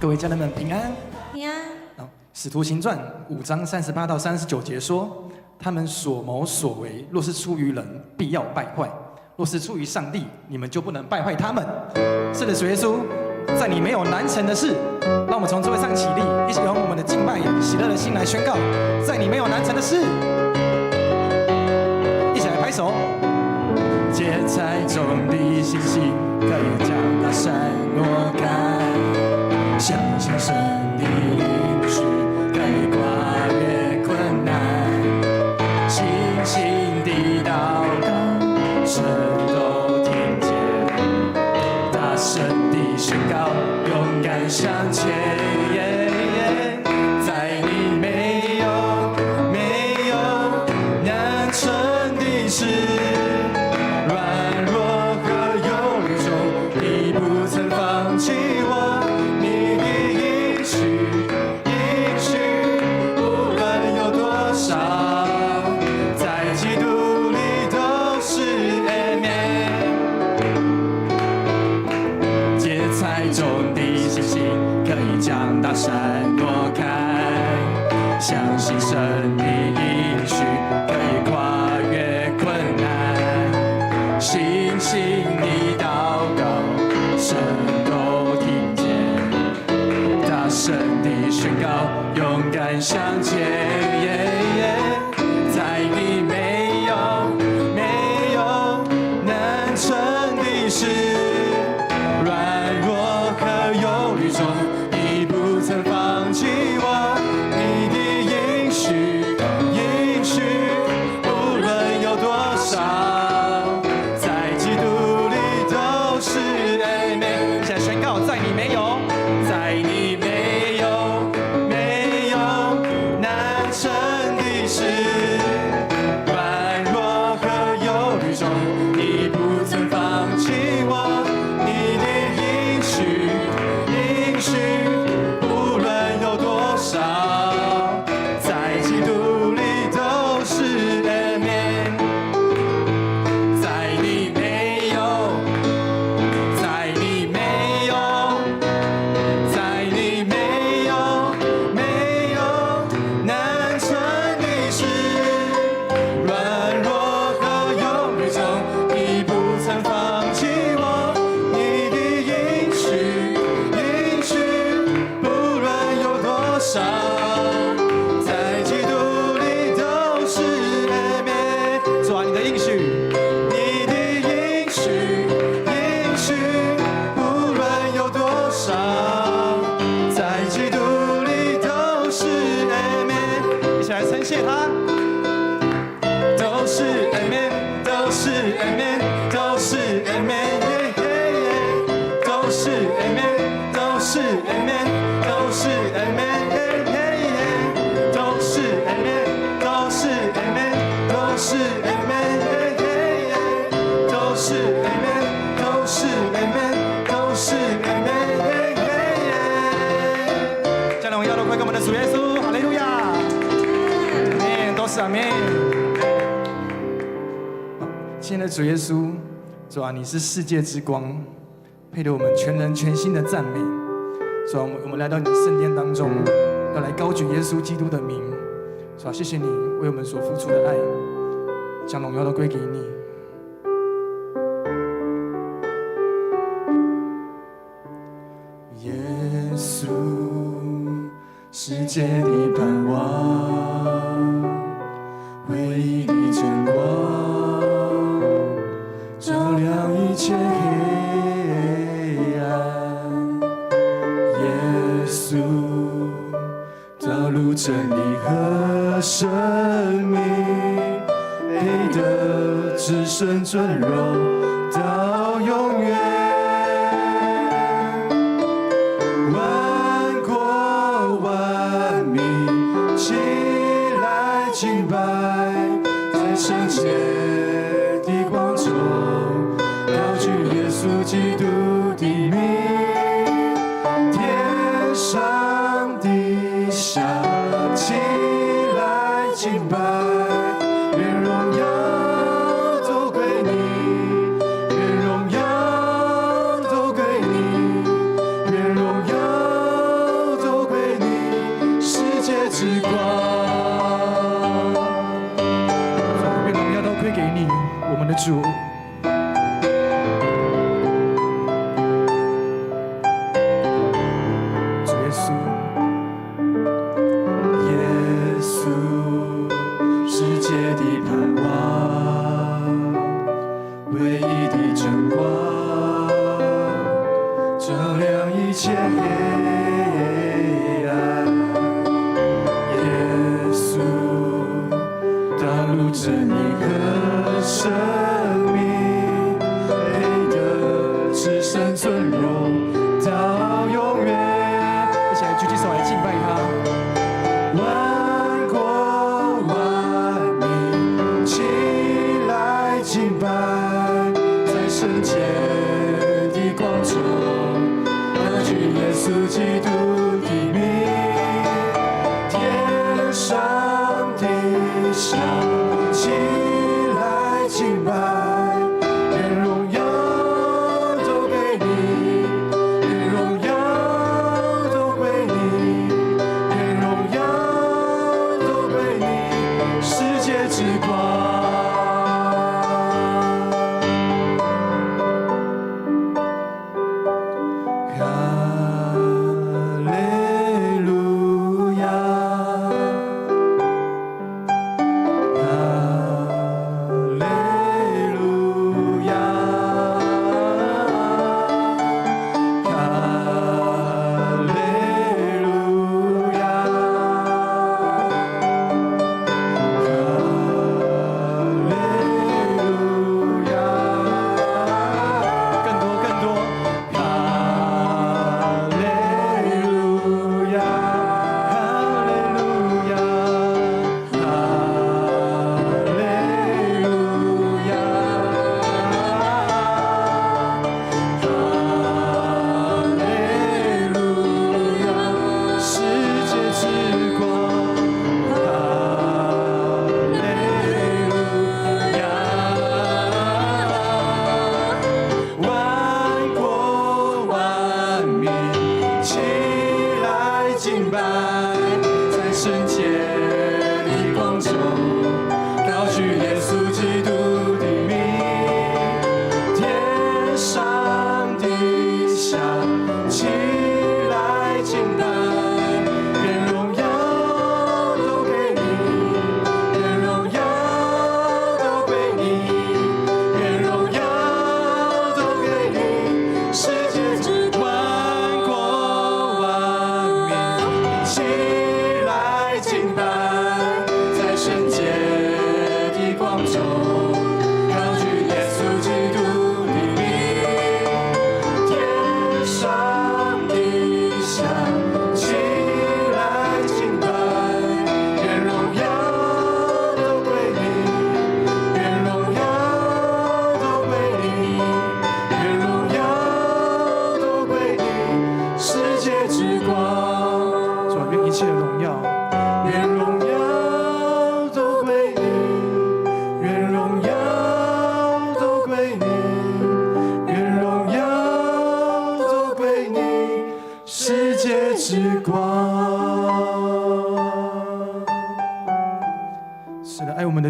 各位家人们平安。平安。使徒行传5章38到39节说，他们所谋所为，若是出于人，必要败坏；若是出于上帝，你们就不能败坏他们。是的，主耶稣，在你没有难成的事。让我们从座位上起立，一起用我们的敬拜、喜乐的心来宣告，在你没有难成的事。一起来拍手。芥菜种的信心，可以将大山挪开。相信神的应许，可以跨越困难。信心的祷告，神都听见。大声地宣告，勇敢向前。在你没有难成的事。软弱和忧虑中，你不曾放弃我。你的应许，无论有多少，在基督里都是 Amen。芥菜种的信心，可以将大山挪开。相信神的应许，可以跨越困难。信心的祷告，神都听见。大声地宣告，勇敢向前。在你没有难成的事，软弱和忧虑中，你不曾放弃我。你的应许，无论有多少。在你没有难成的事，软弱和忧虑中，你不曾放弃我。你的应许，无论有多少，在基督里都是 Amen。在你没有难成的事，软弱和忧虑中，你不曾放弃我。你的应许，不论有多少，在基督里都是 Amen。主啊，你的应许，无论有多少，在基督里都是 Amen。一起来称谢他，都是 Amen， 都是 Amen， 都是 Amen， 都是 Amen， 都是 Amen， 都是 Amen， 都是 Amen， 都是 Amen， 都是 Amen， 都是 Amen， 都是 Amen， 都是 Amen。将荣耀都归给我们的主耶稣，哈利路亚。都是阿们。亲爱的主耶稣，主啊，你是世界之光，配得我们全人全心的赞美。主啊，我们来到你的圣殿当中，要来高举耶稣基督的名。主啊，谢谢你为我们所付出的爱，将荣耀都归给你。耶稣，世界的盼望。唯一的真光，照亮一切黑暗。耶稣，道路、真理和生命，配得至圣尊荣到永远。万国万民起来敬拜。圣洁的光中，高举耶稣基督的名，天上地下起来敬拜，愿荣耀都归你，愿荣耀都归你，愿荣耀唯一的真光，照亮一切黑暗。耶稣，道路真理和生命，配得至圣尊荣到永远。一起来举起手来敬拜他。万国万民起来敬拜，在圣洁的光中，高举耶稣基督的名，天上地下起来敬拜，愿荣耀都给你，愿荣耀都归你，愿荣耀都归你，世界之光。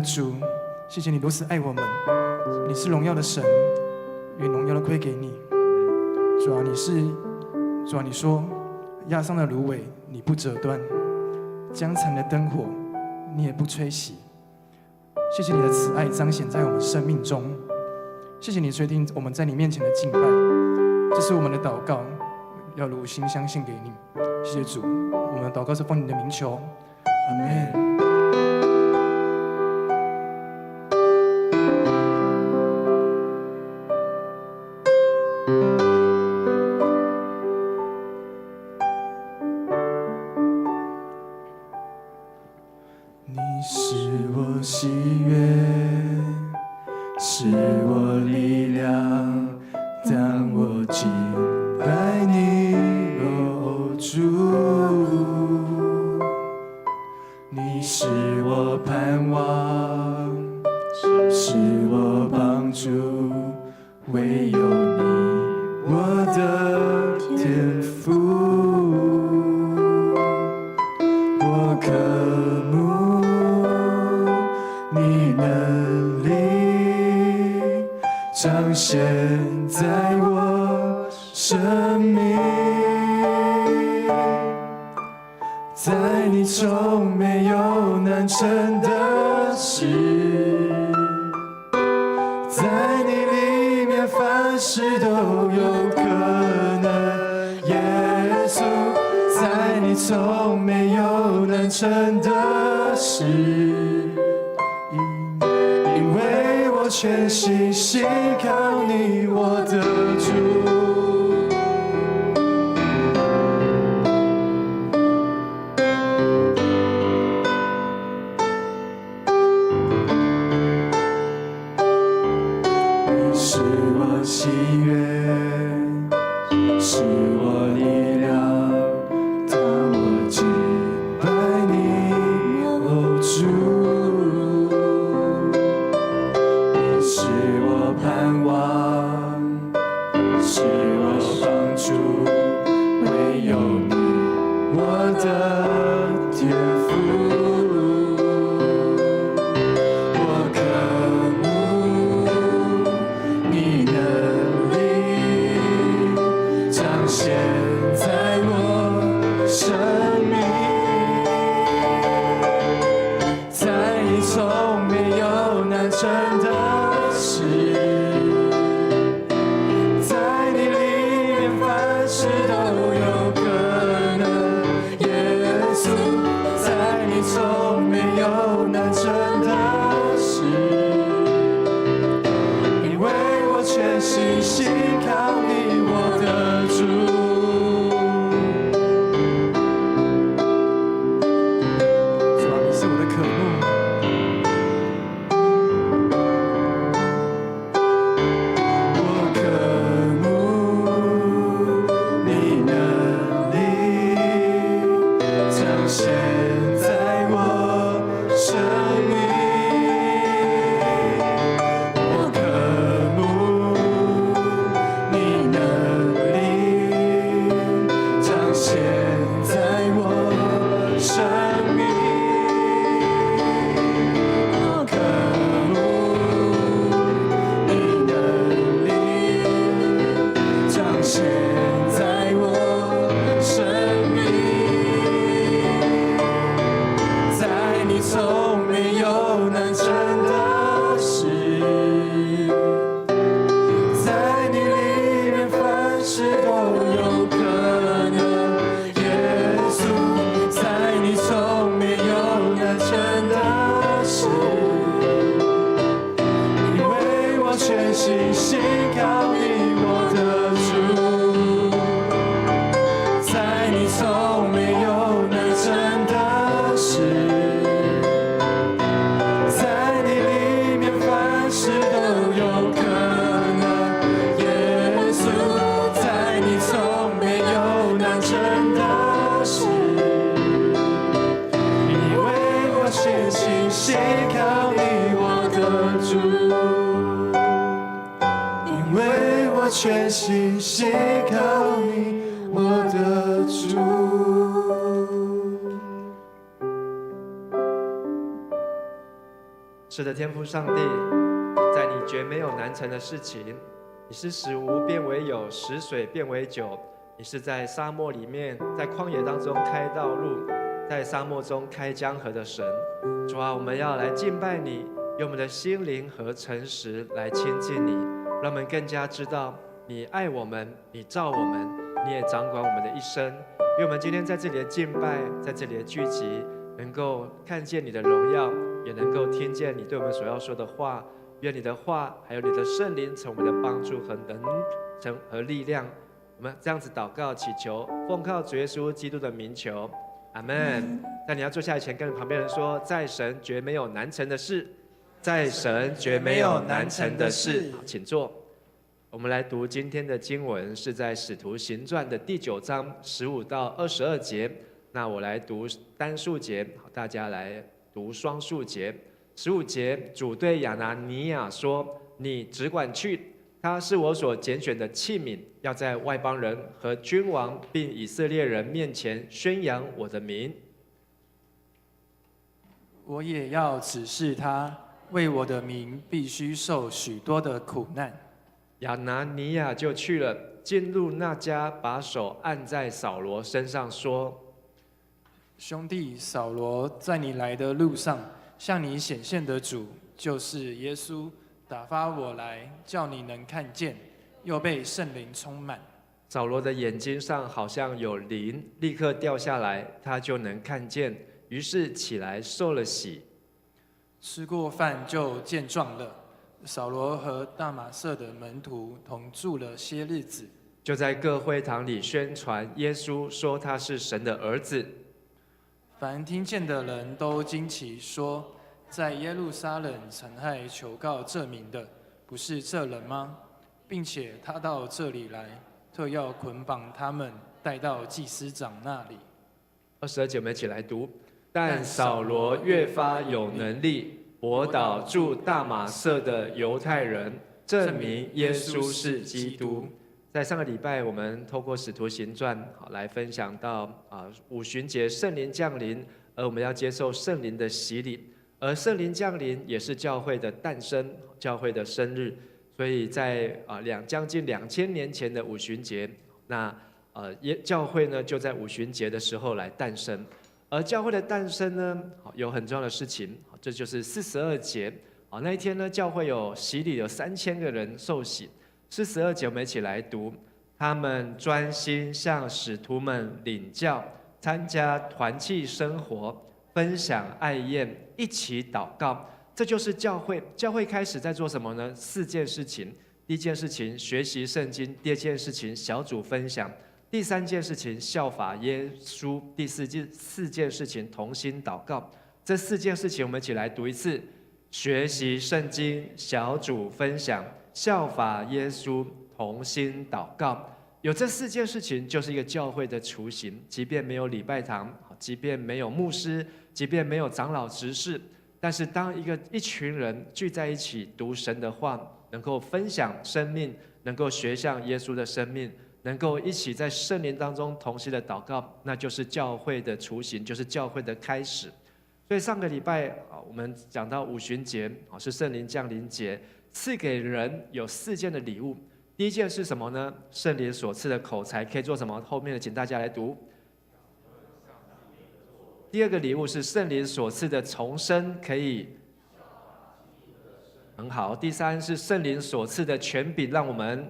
主，谢谢你如此爱我们，你是荣耀的神，愿荣耀都归给你。主啊，主啊，你说压伤的芦苇你不折断，将残的灯火你也不吹熄。谢谢你的慈爱彰显在我们生命中，谢谢你垂听我们在你面前的敬拜，这是我们的祷告，要如心相信给你。谢谢主，我们的祷告是奉你的名求，阿们。在你里凡事都有可能。耶稣，在你从没有难成的事，因为我全心信靠你，我的主。喜悦是我力量，当我敬拜你，哦主，你是我盼望，是我帮助，唯有你，我的天父。现在我生命，在你从没有难成的事，在你里面凡事都有可能。耶稣，在你从没有难成的事，因为我全心信靠你，我的主。全心信靠你，我的主。是的，天父上帝，在你绝没有难成的事情。你是使无变为有，使水变为酒。你是在沙漠里面，在旷野当中开道路，在沙漠中开江河的神。主啊，我们要来敬拜你，用我们的心灵和诚实来亲近你，让我们更加知道你爱我们，你照我们，你也掌管我们的一生。愿我们今天在这里的敬拜，在这里的聚集，能够看见你的荣耀，也能够听见你对我们所要说的话。愿你的话还有你的圣灵成为我们的帮助和能成和力量。我们这样子祷告祈求，奉靠主耶稣基督的名求，阿们。在你要坐下以前，跟旁边人说，在神绝没有难成的事，在神绝没有难成的事。好，请坐。我们来读今天的经文，是在使徒行传的第9章15到22节。那我来读单数节，大家来读双数节。15节，主对亚拿尼亚说：“你只管去，他是我所拣选的器皿，要在外邦人和君王并以色列人面前宣扬我的名。我也要指示他，为我的名必须受许多的苦难。”亚拿尼亚就去了，进入那家，把手按在扫罗身上，说：“兄弟扫罗，在你来的路上，向你显现的主，就是耶稣，打发我来，叫你能看见，又被圣灵充满。扫罗的眼睛上好像有灵，立刻掉下来，他就能看见，于是起来受了洗。吃过饭就健壮了。扫罗和大马色的门徒同住了些日子，就在各会堂里宣传耶稣，说他是神的儿子。凡听见的人都惊奇，说：在耶路撒冷残害求告这名的，不是这人吗？并且他到这里来，特要捆绑他们，带到祭司长那里。22节，我们一起来读。但扫罗越发有能力，驳倒住大马色的犹太人，证明耶稣是基督。在上个礼拜，我们透过《使徒行传》来分享到五旬节圣灵降临，而我们要接受圣灵的洗礼，而圣灵降临也是教会的诞生，教会的生日。所以在将近2000年前的五旬节，那教会呢就在五旬节的时候来诞生。而教会的诞生呢，有很重要的事情，这就是42节。那一天呢，教会有洗礼，有3000个人受洗。42节，我们一起来读：他们专心向使徒们领教，参加团契生活，分享爱宴，一起祷告。这就是教会。教会开始在做什么呢？4件事情。第一件事情，学习圣经；第二件事情，小组分享；第3件事情，效法耶稣；第四件事情，同心祷告。这4件事情，我们一起来读一次：学习圣经，小组分享，效法耶稣，同心祷告。有这4件事情，就是一个教会的雏形。即便没有礼拜堂，即便没有牧师，即便没有长老执事，但是当一群人聚在一起读神的话，能够分享生命，能够学像耶稣的生命，能够一起在圣灵当中同心的祷告，那就是教会的雏形，就是教会的开始。所以上个礼拜我们讲到五旬节是圣灵降临节，赐给人有4件的礼物。第一件是什么呢？圣灵所赐的口才可以做什么？后面的请大家来读。第二个礼物是圣灵所赐的重生，可以很好。第3是圣灵所赐的权柄，让我们。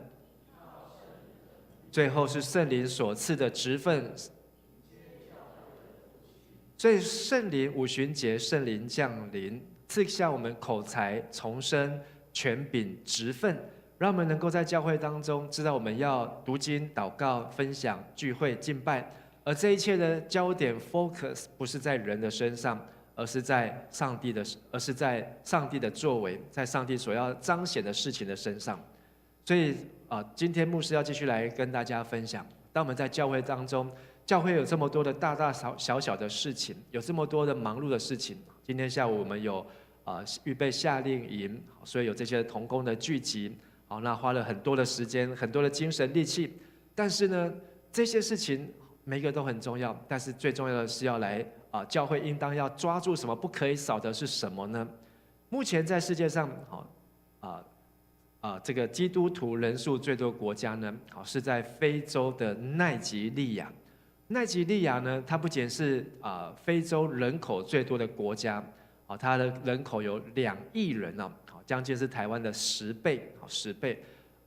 最后是圣灵所赐的职分。所以圣灵五旬节，圣灵降临，赐下我们口才、重生、权柄、职分，让我们能够在教会当中知道我们要读经、祷告、分享、聚会、敬拜。而这一切的焦点 focus 不是在人的身上，而是在上帝的作为，在上帝所要彰显的事情的身上。所以今天牧师要继续来跟大家分享，当我们在教会当中，教会有这么多的大大小小的事情，有这么多的忙碌的事情。今天下午我们有预备夏令营，所以有这些同工的聚集，那花了很多的时间，很多的精神力气。但是呢，这些事情每一个都很重要，但是最重要的是要来教会应当要抓住什么？不可以少的是什么呢？目前在世界上这个基督徒人数最多的国家呢，是在非洲的奈及利亚。奈及利亚呢，它不仅是非洲人口最多的国家，它的人口有2亿人将近是台湾的10倍。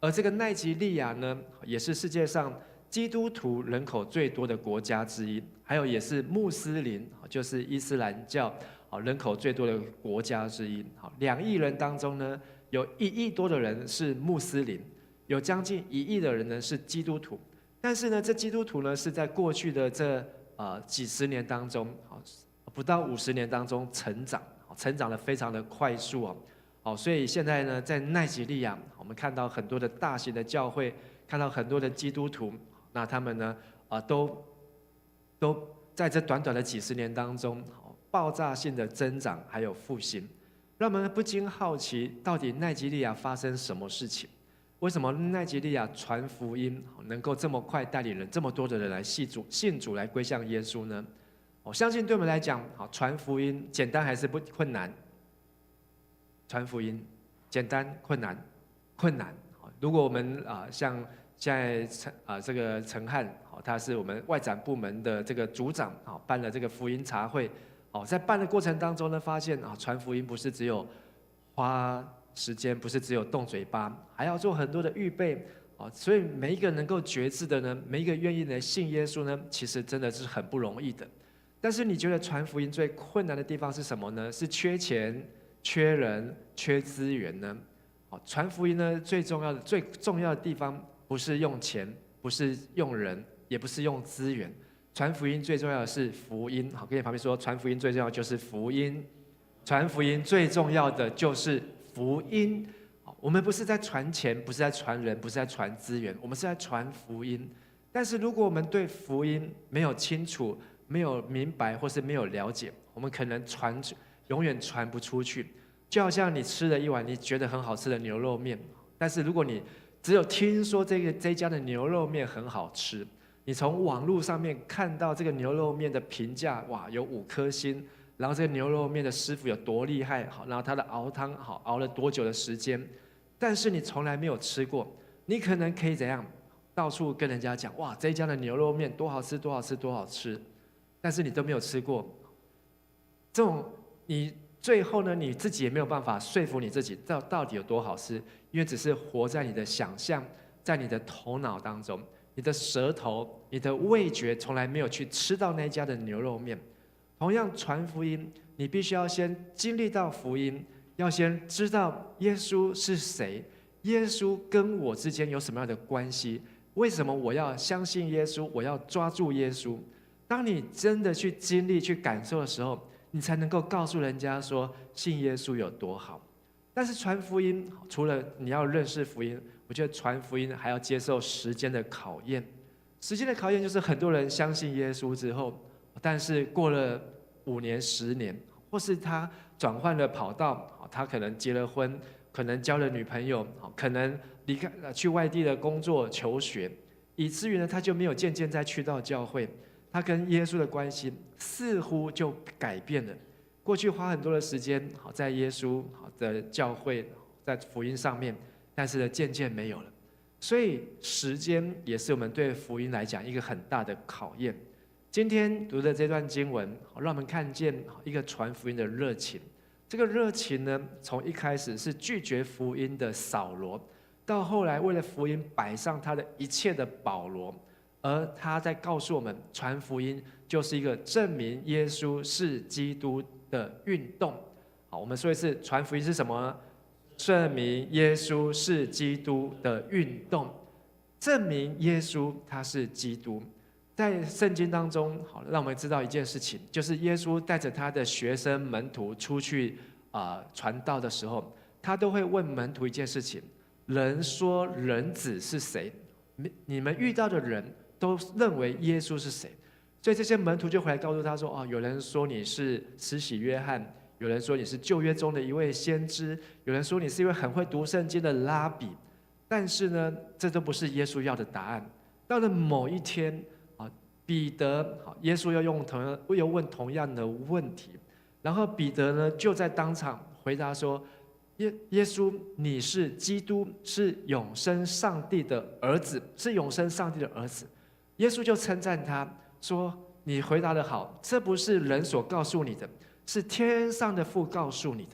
而这个奈及利亚呢，也是世界上基督徒人口最多的国家之一，还有也是穆斯林，就是伊斯兰教人口最多的国家之一。2亿人当中呢，有1亿多的人是穆斯林，有将近1亿的人呢是基督徒。但是呢，这基督徒呢是在过去的这几十年当中，不到50年当中成长得非常的快速所以现在呢，在奈及利亚，我们看到很多的大型的教会，看到很多的基督徒，那他们呢都在这短短的几十年当中，爆炸性的增长还有复兴，让我们不禁好奇，到底奈及利亚发生什么事情？为什么奈及利亚传福音能够这么快带领人这么多的人来信主来归向耶稣呢？我相信对我们来讲，传福音简单还是不困难？传福音简单困难？困难。如果我们像现在这个陈汉，他是我们外展部门的这个组长，办了这个福音茶会，在办的过程当中呢，发现传福音不是只有花时间，不是只有动嘴巴，还要做很多的预备，所以每一个能够觉知的呢，每一个愿意来信耶稣呢，其实真的是很不容易的。但是你觉得传福音最困难的地方是什么呢？是缺钱、缺人、缺资源呢？传福音呢，最重要的地方不是用钱，不是用人，也不是用资源。传福音最重要的是福音。好，跟你旁边说，传福音最重要就是福音。传福音最重要的就是福音。我们不是在传钱，不是在传人，不是在传资源，我们是在传福音。但是如果我们对福音没有清楚、没有明白，或是没有了解，我们可能永远传不出去。就好像你吃了一碗你觉得很好吃的牛肉面，但是如果你只有听说这家的牛肉面很好吃，你从网络上面看到这个牛肉面的评价，哇，有5颗星，然后这个牛肉面的师傅有多厉害，好，然后他的熬汤好熬了多久的时间，但是你从来没有吃过，你可能可以怎样，到处跟人家讲，哇，这一家的牛肉面多好吃，多好吃，多好吃，但是你都没有吃过，这种你最后呢，你自己也没有办法说服你自己到底有多好吃，因为只是活在你的想象，在你的头脑当中，你的舌头、你的味觉从来没有去吃到那家的牛肉面。同样传福音，你必须要先经历到福音，要先知道耶稣是谁，耶稣跟我之间有什么样的关系，为什么我要相信耶稣，我要抓住耶稣。当你真的去经历、去感受的时候，你才能够告诉人家说信耶稣有多好。但是传福音，除了你要认识福音，我觉得传福音还要接受时间的考验。时间的考验就是很多人相信耶稣之后，但是过了5年、10年，或是他转换了跑道，他可能结了婚，可能交了女朋友，可能离开去外地的工作求学，以至于呢他就没有渐渐再去到教会。他跟耶稣的关系似乎就改变了。过去花很多的时间在耶稣的教会、在福音上面，但是呢渐渐没有了。所以时间也是我们对福音来讲一个很大的考验。今天读的这段经文，让我们看见一个传福音的热情。这个热情呢，从一开始是拒绝福音的扫罗，到后来为了福音摆上他的一切的保罗。而他在告诉我们，传福音就是一个证明耶稣是基督的运动。好，我们说一次，传福音是什么呢？证明耶稣是基督的运动，证明耶稣他是基督。在圣经当中，好，让我们知道一件事情，就是耶稣带着他的学生门徒出去传道的时候，他都会问门徒一件事情：人说人子是谁？你们遇到的人都认为耶稣是谁？所以这些门徒就回来告诉他说：哦，有人说你是施洗约翰，有人说你是旧约中的一位先知，有人说你是一位很会读圣经的拉比。但是呢，这都不是耶稣要的答案。到了某一天，彼得，耶稣又问同样的问题，然后彼得呢就在当场回答说：耶稣，你是基督，是永生上帝的儿子，是永生上帝的儿子。耶稣就称赞他说：你回答得好，这不是人所告诉你的，是天上的父告诉你的。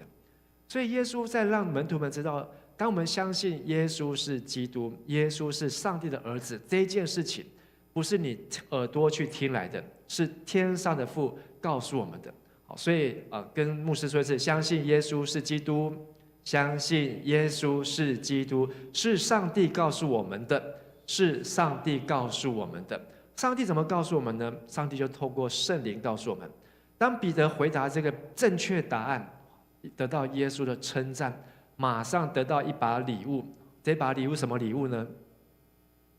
所以耶稣在让门徒们知道，当我们相信耶稣是基督，耶稣是上帝的儿子，这一件事情不是你耳朵去听来的，是天上的父告诉我们的。好，所以跟牧师说一次，相信耶稣是基督，相信耶稣是基督，是上帝告诉我们的，是上帝告诉我们的。上帝怎么告诉我们呢？上帝就透过圣灵告诉我们。当彼得回答这个正确答案，得到耶稣的称赞，马上得到一把礼物。这把礼物什么礼物呢？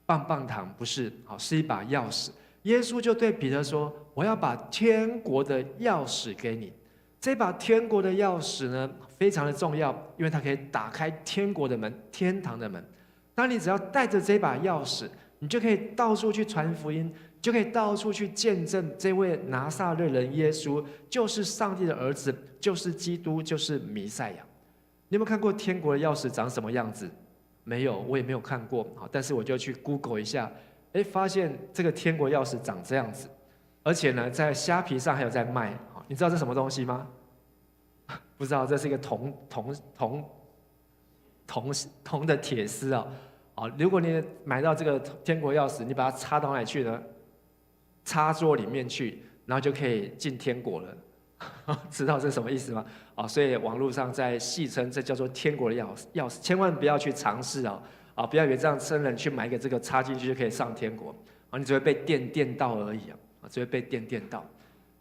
棒棒糖不是，是一把钥匙。耶稣就对彼得说：我要把天国的钥匙给你。这把天国的钥匙呢，非常的重要，因为它可以打开天国的门，天堂的门。当你只要带着这把钥匙，你就可以到处去传福音，就可以到处去见证这位拿撒勒人耶稣就是上帝的儿子，就是基督，就是弥赛亚。你有没有看过天国的钥匙长什么样子？没有，我也没有看过。但是我就去 Google 一下，发现这个天国钥匙长这样子，而且呢，在虾皮上还有在卖。你知道这什么东西吗？不知道，这是一个铜的铁丝啊。如果你买到这个天国钥匙，你把它插到哪里去呢？插桌里面去，然后就可以进天国了。知道这是什么意思吗？所以网络上在戏称这叫做天国的钥匙，千万不要去尝试不要以为这样真人去买一个这个插进去就可以上天国，你只会被电到而已只会被电到。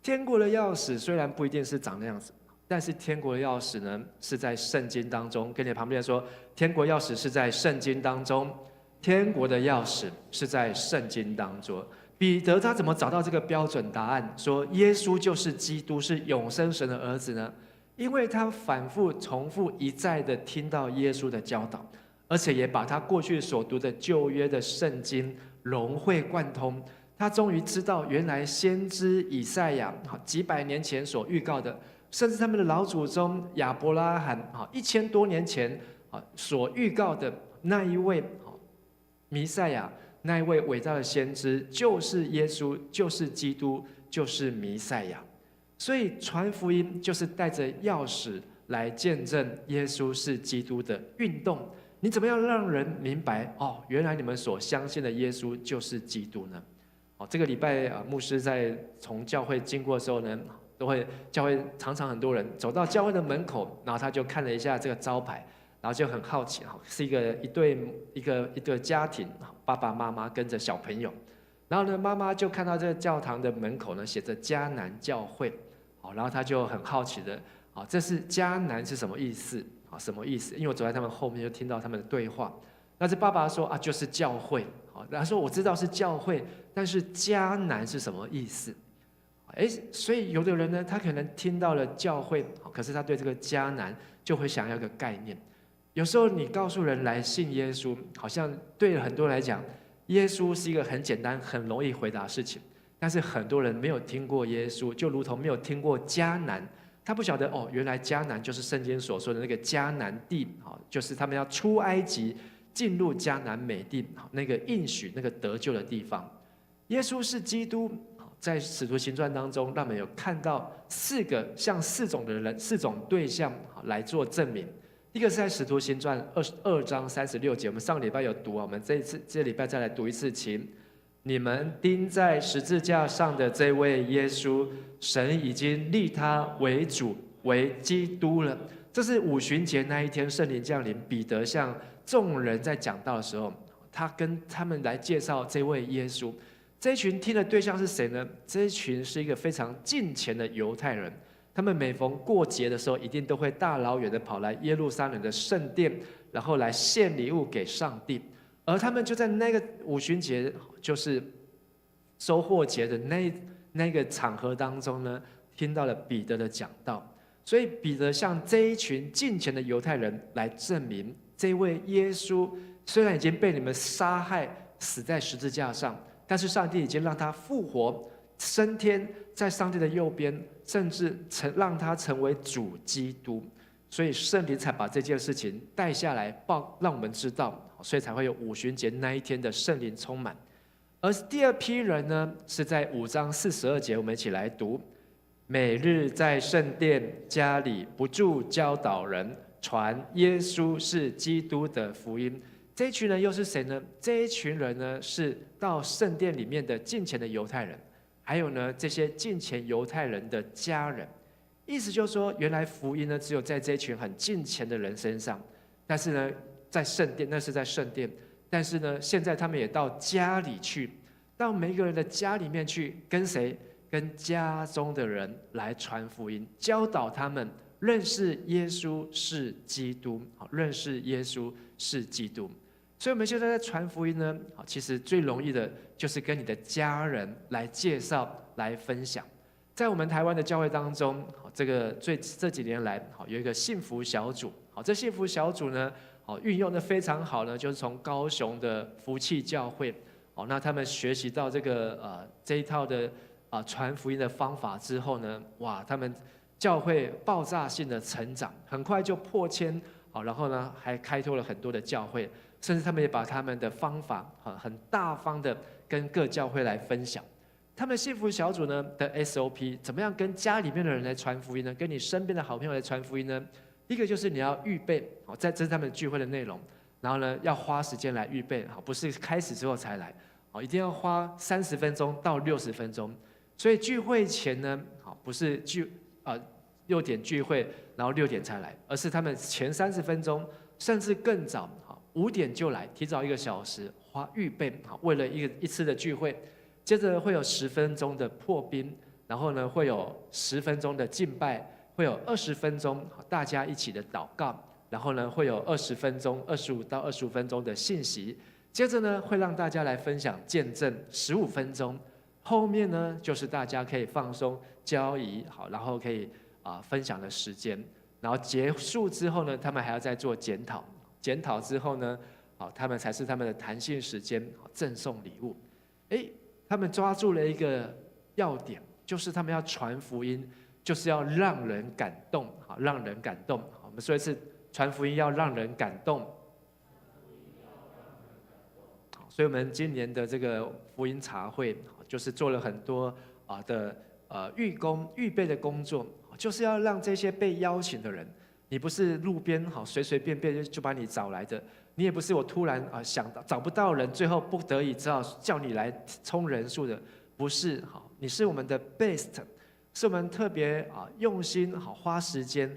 天国的钥匙虽然不一定是长那样子，但是天国的钥匙呢是在圣经当中。跟你旁边人说，天国钥匙是在圣经当中，天国的钥匙是在圣经当中。彼得他怎么找到这个标准答案，说耶稣就是基督，是永生神的儿子呢？因为他反复重复一再的听到耶稣的教导，而且也把他过去所读的旧约的圣经融会贯通。他终于知道，原来先知以赛亚几百年前所预告的，甚至他们的老祖宗亚伯拉罕1000多年前所预告的那一位弥赛亚，那一位伟大的先知，就是耶稣，就是基督，就是弥赛亚。所以传福音就是带着钥匙来见证耶稣是基督的运动。你怎么样让人明白原来你们所相信的耶稣就是基督呢？这个礼拜牧师在从教会经过的时候呢，教会常常很多人走到教会的门口，然后他就看了一下这个招牌，然后就很好奇是一个家庭，爸爸妈妈跟着小朋友，然后呢妈妈就看到这个教堂的门口呢写着迦南教会，然后他就很好奇的这是迦南是什么意思什么意思？因为我走在他们后面就听到他们的对话。那这爸爸说就是教会，他说我知道是教会，但是迦南是什么意思？所以有的人呢，他可能听到了教会，可是他对这个迦南就会想要一个概念。有时候你告诉人来信耶稣，好像对很多人来讲，耶稣是一个很简单、很容易回答的事情。但是很多人没有听过耶稣，就如同没有听过迦南，他不晓得原来迦南就是圣经所说的那个迦南地，就是他们要出埃及进入迦南美地那个应许、那个得救的地方。耶稣是基督，在使徒行传当中，让我们有看到4种的人、4种对象来做证明。一个是在使徒行传22章36节，我们上个礼拜有读我们这礼拜再来读一次，请。你们钉在十字架上的这位耶稣，神已经立他为主为基督了。这是五旬节那一天，圣灵降临，彼得向众人在讲道的时候，他跟他们来介绍这位耶稣。这一群听的对象是谁呢？这一群是一个非常敬虔的犹太人，他们每逢过节的时候，一定都会大老远的跑来耶路撒冷的圣殿，然后来献礼物给上帝。而他们就在那个五旬节，就是收获节的那个场合当中呢，听到了彼得的讲道。所以彼得向这一群敬虔的犹太人来证明，这位耶稣虽然已经被你们杀害，死在十字架上，但是上帝已经让他复活升天，在上帝的右边，甚至让他成为主基督。所以圣灵才把这件事情带下来让我们知道，所以才会有五旬节那一天的圣灵充满。而第二批人呢，是在5章42节，我们一起来读：每日在圣殿家里不住教导人，传耶稣是基督的福音。这一群人又是谁呢？这一群人呢，是到圣殿里面的敬虔的犹太人，还有呢这些敬虔犹太人的家人。意思就是说，原来福音呢，只有在这群很敬虔的人身上，但是呢，在圣殿，那是在圣殿，但是呢，现在他们也到家里去，到每一个人的家里面去，跟谁？跟家中的人来传福音，教导他们认识耶稣是基督，认识耶稣是基督。所以我们现在在传福音呢，其实最容易的就是跟你的家人来介绍、来分享。在我们台湾的教会当中，这几年来，有一个幸福小组。这幸福小组呢，运用的非常好呢，就是从高雄的福气教会，那他们学习到这一套的传福音的方法之后呢，哇，他们教会爆炸性的成长，很快就破千，然后呢还开拓了很多的教会，甚至他们也把他们的方法很大方的跟各教会来分享。他们幸福小组呢的 SOP 怎么样跟家里面的人来传福音呢？跟你身边的好朋友来传福音呢？一个就是你要预备，这是他们聚会的内容。然后呢要花时间来预备，不是开始之后才来，一定要花30分钟到60分钟。所以聚会前呢，不是6点聚会，然后6点才来，而是他们前30分钟，甚至更早，5点就来，提早1个小时花预备，为了一次的聚会。接着会有10分钟的破冰，然后呢会有10分钟的敬拜，会有20分钟大家一起的祷告。然后呢，会有20分钟，25到25分钟的信息。接着呢，会让大家来分享见证15分钟。后面呢，就是大家可以放松、交谊，然后可以分享的时间。然后结束之后呢，他们还要再做检讨。检讨之后呢，他们才是他们的弹性时间，赠送礼物。他们抓住了一个要点，就是他们要传福音，就是要让人感动，让人感动。我们说一次。传福音要让人感动，所以我们今年的这个福音茶会，就是做了很多预备的工作，就是要让这些被邀请的人，你不是路边随随便便就把你找来的，你也不是我突然找不到人，最后不得已只好叫你来冲人数的，不是，你是我们的 best， 是我们特别用心花时间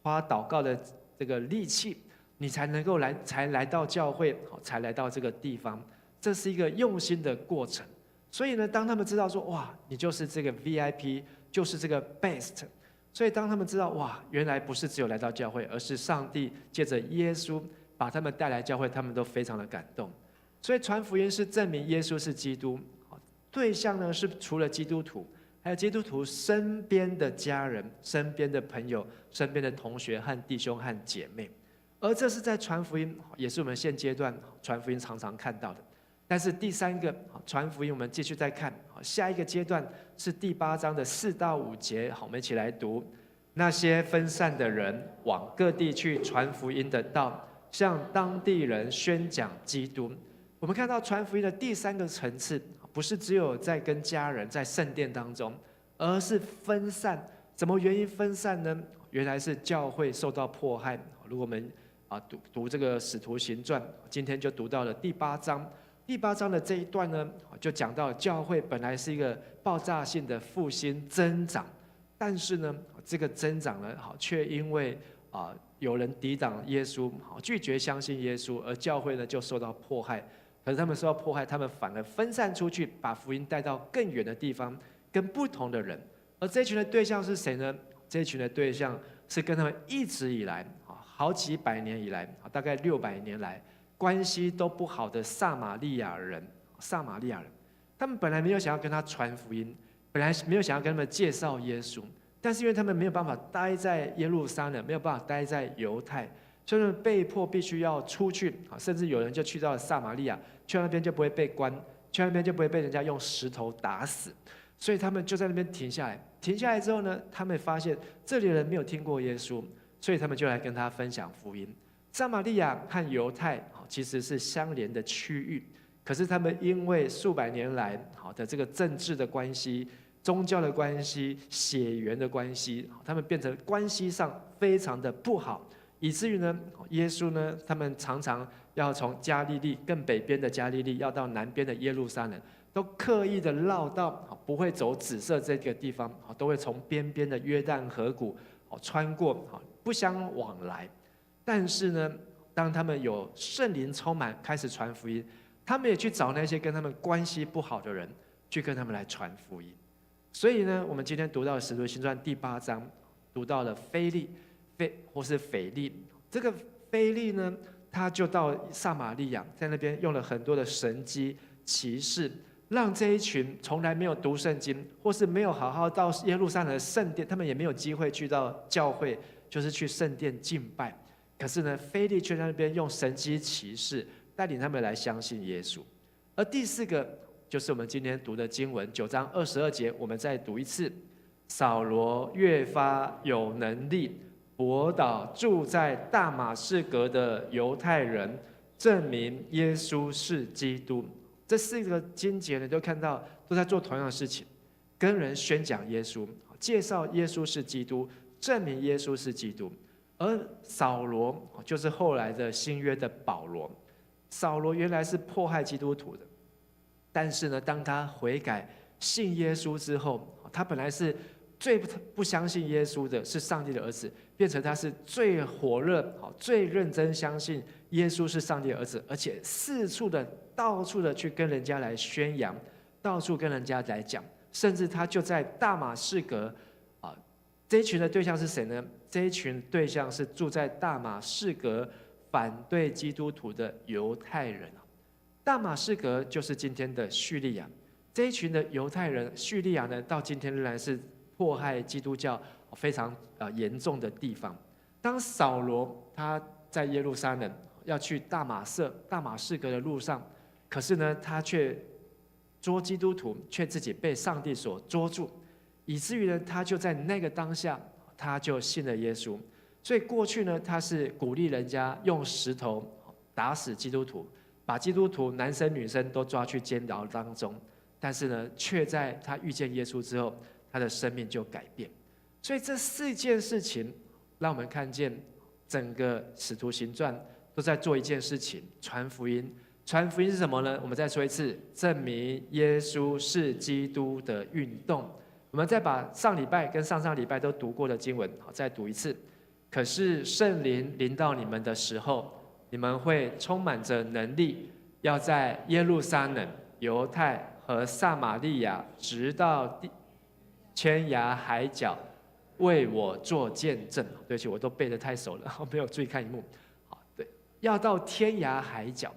花祷告的这个力气，你才能够才来到教会，才来到这个地方，这是一个用心的过程。所以呢，当他们知道说，哇，你就是这个 VIP， 就是这个 best， 所以当他们知道，哇，原来不是只有来到教会，而是上帝借着耶稣把他们带来教会，他们都非常的感动。所以传福音是证明耶稣是基督，对象呢是除了基督徒，还有基督徒身边的家人、身边的朋友、身边的同学和弟兄和姐妹，而这是在传福音，也是我们现阶段传福音常常看到的。但是第3个传福音，我们继续再看，下一个阶段是第8章的4到5节，我们一起来读。那些分散的人往各地去传福音的道，向当地人宣讲基督。我们看到传福音的第3个层次，不是只有在跟家人在圣殿当中，而是分散。怎么原因分散呢？原来是教会受到迫害。如果我们读这个使徒行传，今天就读到了第8章。第8章的这一段呢，就讲到教会本来是一个爆炸性的复兴增长，但是呢，这个增长呢，却因为有人抵挡耶稣，拒绝相信耶稣，而教会呢就受到迫害。可是他们受到迫害，他们反而分散出去，把福音带到更远的地方，跟不同的人。而这一群的对象是谁呢？这一群的对象是跟他们一直以来，好几百年以来，大概600年来关系都不好的撒玛利亚人。撒玛利亚人，他们本来没有想要跟他传福音，本来没有想要跟他们介绍耶稣，但是因为他们没有办法待在耶路撒冷，没有办法待在犹太，所以他们被迫必须要出去，甚至有人就去到了撒玛利亚，去那边就不会被关，去那边就不会被人家用石头打死，所以他们就在那边停下来。停下来之后呢，他们发现这里的人没有听过耶稣，所以他们就来跟他分享福音。撒玛利亚和犹太其实是相连的区域，可是他们因为数百年来的这个政治的关系、宗教的关系、血缘的关系，他们变成关系上非常的不好，以至于呢，耶稣呢，他们常常要从加利利更北边的加利利，要到南边的耶路撒冷，都刻意的绕道，不会走紫色这个地方，都会从边边的约旦河谷穿过，不相往来。但是呢，当他们有圣灵充满，开始传福音，他们也去找那些跟他们关系不好的人，去跟他们来传福音。所以呢，我们今天读到《使徒行传》第8章，读到了腓利，或是腓利。这个腓利呢，他就到撒玛利亚，在那边用了很多的神迹奇事，让这一群从来没有读圣经，或是没有好好到耶路撒冷的圣殿，他们也没有机会去到教会，就是去圣殿敬拜。可是呢，腓利却在那边用神迹奇事带领他们来相信耶稣。而第4个就是我们今天读的经文9章22节，我们再读一次。扫罗越发有能力驳倒住在大马士革的犹太人，证明耶稣是基督。这4个经节呢，都看到都在做同样的事情，跟人宣讲耶稣，介绍耶稣是基督，证明耶稣是基督。而扫罗就是后来的新约的保罗。扫罗原来是迫害基督徒的，但是呢，当他悔改信耶稣之后，他本来是最不相信耶稣的，是上帝的儿子，变成他是最火热、最认真相信耶稣是上帝的儿子，而且到处的去跟人家来宣扬，到处跟人家来讲，甚至他就在大马士革这一群的对象是谁呢？这一群对象是住在大马士革反对基督徒的犹太人。大马士革就是今天的叙利亚。这一群的犹太人，叙利亚呢，到今天仍然是迫害基督教非常严重的地方。当扫罗他在耶路撒冷要去大马士革的路上，可是呢，他却捉基督徒，却自己被上帝所捉住，以至于呢，他就在那个当下，他就信了耶稣。所以过去呢，他是鼓励人家用石头打死基督徒，把基督徒男生女生都抓去监牢当中。但是呢，却在他遇见耶稣之后，他的生命就改变。所以这4件事情，让我们看见整个使徒行传都在做一件事情：传福音。传福音是什么呢？我们再说一次，证明耶稣是基督的运动。我们再把上礼拜跟上上礼拜都读过的经文，再读一次。可是圣灵临到你们的时候，你们会充满着能力，要在耶路撒冷、犹太和撒玛利亚，直到天涯海角，为我做见证。对不起，我都背得太熟了，我没有注意看荧幕。好，对，要到天涯海角，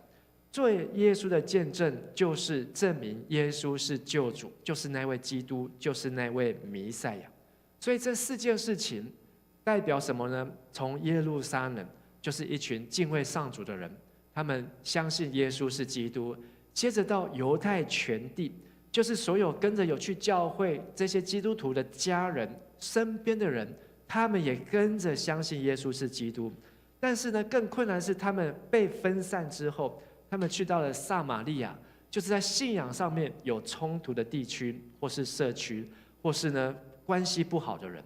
做耶稣的见证，就是证明耶稣是救主，就是那位基督，就是那位弥赛亚。所以这4件事情代表什么呢？从耶路撒冷，就是一群敬畏上主的人，他们相信耶稣是基督。接着到犹太全地，就是所有跟着有去教会这些基督徒的家人、身边的人，他们也跟着相信耶稣是基督。但是呢，更困难的是他们被分散之后，他们去到了撒玛利亚，就是在信仰上面有冲突的地区，或是社区，或是呢关系不好的人。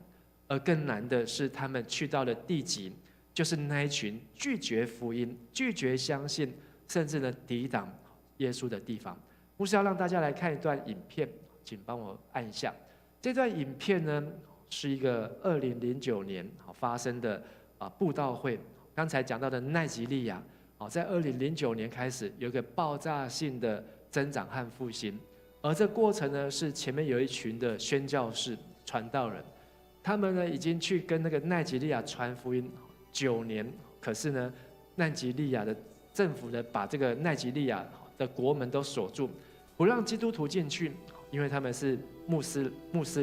而更难的是，他们去到了地极，就是那一群拒绝福音、拒绝相信，甚至呢抵挡耶稣的地方。牧师要让大家来看一段影片，请帮我按一下。这段影片呢，是一个2009年发生的布道会。刚才讲到的奈及利亚，在2009年开始有一个爆炸性的增长和复兴，而这过程呢，是前面有一群的宣教士、传道人。他们呢已经去跟那个奈及利亚传福音9年，可是呢，奈及利亚的政府呢把这个奈及利亚的国门都锁住，不让基督徒进去，因为他们是穆斯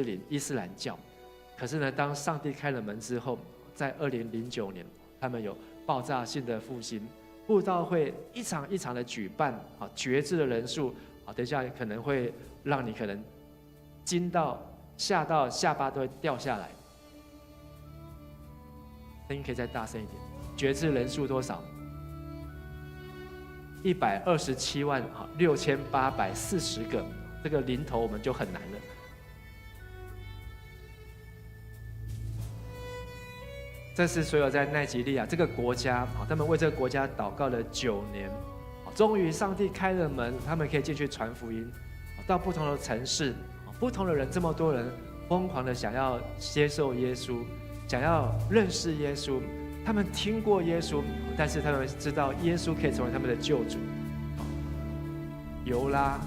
林伊斯兰教。可是呢，当上帝开了门之后，在2009年，他们有爆炸性的复兴，布道会一场一场的举办，决志的人数，等一下可能会让你可能惊到。吓到下巴都会掉下来，声音可以再大声一点。决志人数多少？127万6840个，这个零头我们就很难了。这是所有在奈及利亚这个国家，他们为这个国家祷告了9年，终于上帝开了门，他们可以进去传福音，到不同的城市。不同的人，这么多人疯狂的想要接受耶稣，想要认识耶稣。他们听过耶稣，但是他们知道耶稣可以成为他们的救主。犹拉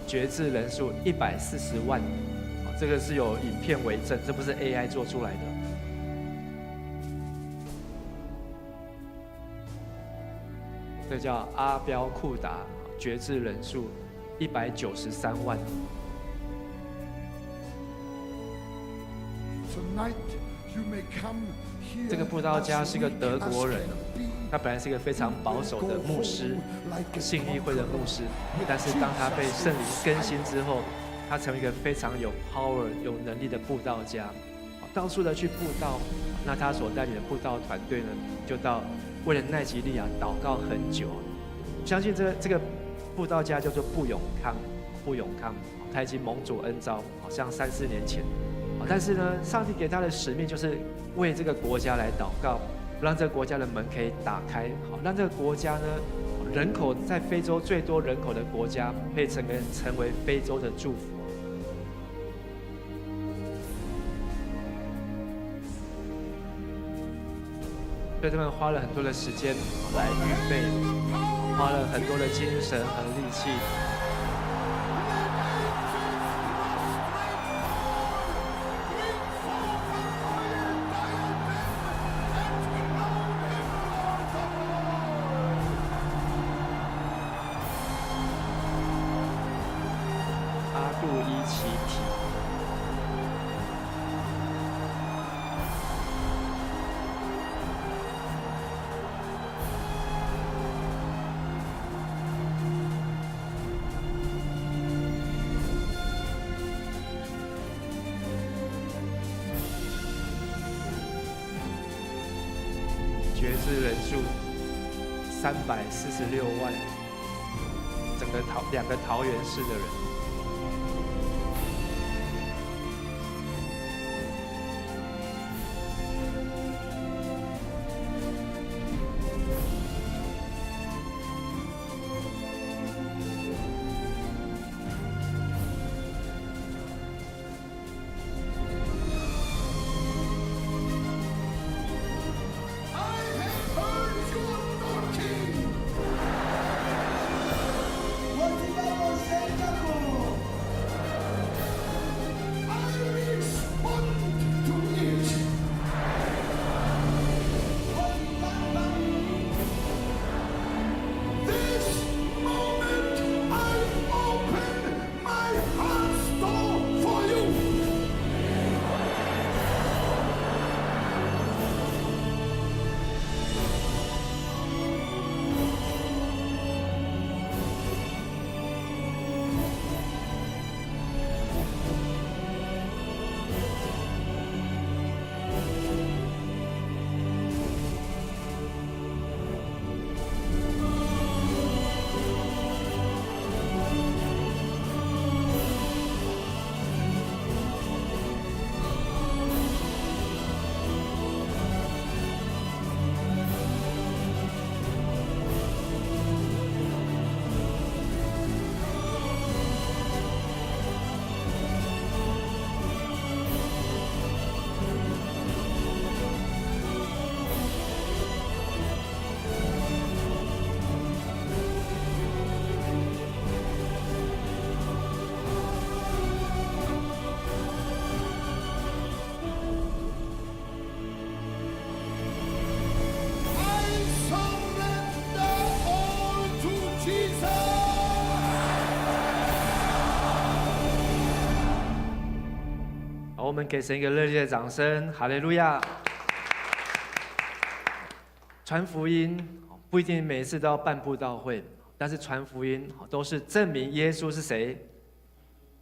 决志人数140万，这个是有影片为证，这不是 AI 做出来的。这叫阿标库达，决志人数193万。这个布道家是个德国人，他本来是一个非常保守的牧师，信义会的牧师，但是当他被圣灵更新之后，他成为一个非常有 power、有能力的布道家，到处的去布道。那他所带领的布道团队呢，就到为了奈及利亚祷告很久。相信这个布道家叫做布永康，他已经蒙主恩召，好像3、4年前。但是呢，上帝给他的使命就是为这个国家来祷告，让这个国家的门可以打开，好，让这个国家呢，人口在非洲最多人口的国家，可以成为非洲的祝福。所以他们花了很多的时间来预备，花了很多的精神和力气。阿杜伊奇体。觉知人数346万，整个2个桃园市的人。我们给神一个热烈的掌声，哈利路亚！传福音不一定每一次都要办布道会，但是传福音都是证明耶稣是谁？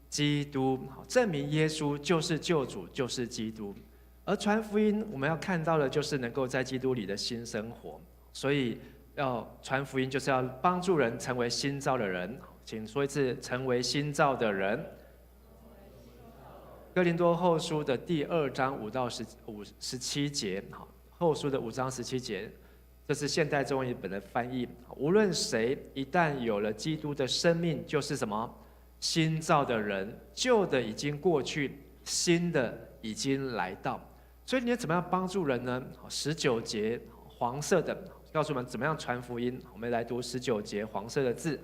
基督，证明耶稣就是救主，就是基督。而传福音，我们要看到的就是能够在基督里的新生活。所以要传福音，就是要帮助人成为新造的人。请说一次，成为新造的人。哥林多后书的第2章5到17节，后书的5章17节，这是现代中文译本的翻译。无论谁一旦有了基督的生命，就是什么？新造的人，旧的已经过去，新的已经来到。所以你要怎么样帮助人呢？19节黄色的告诉我们怎么样传福音。我们来读19节黄色的字。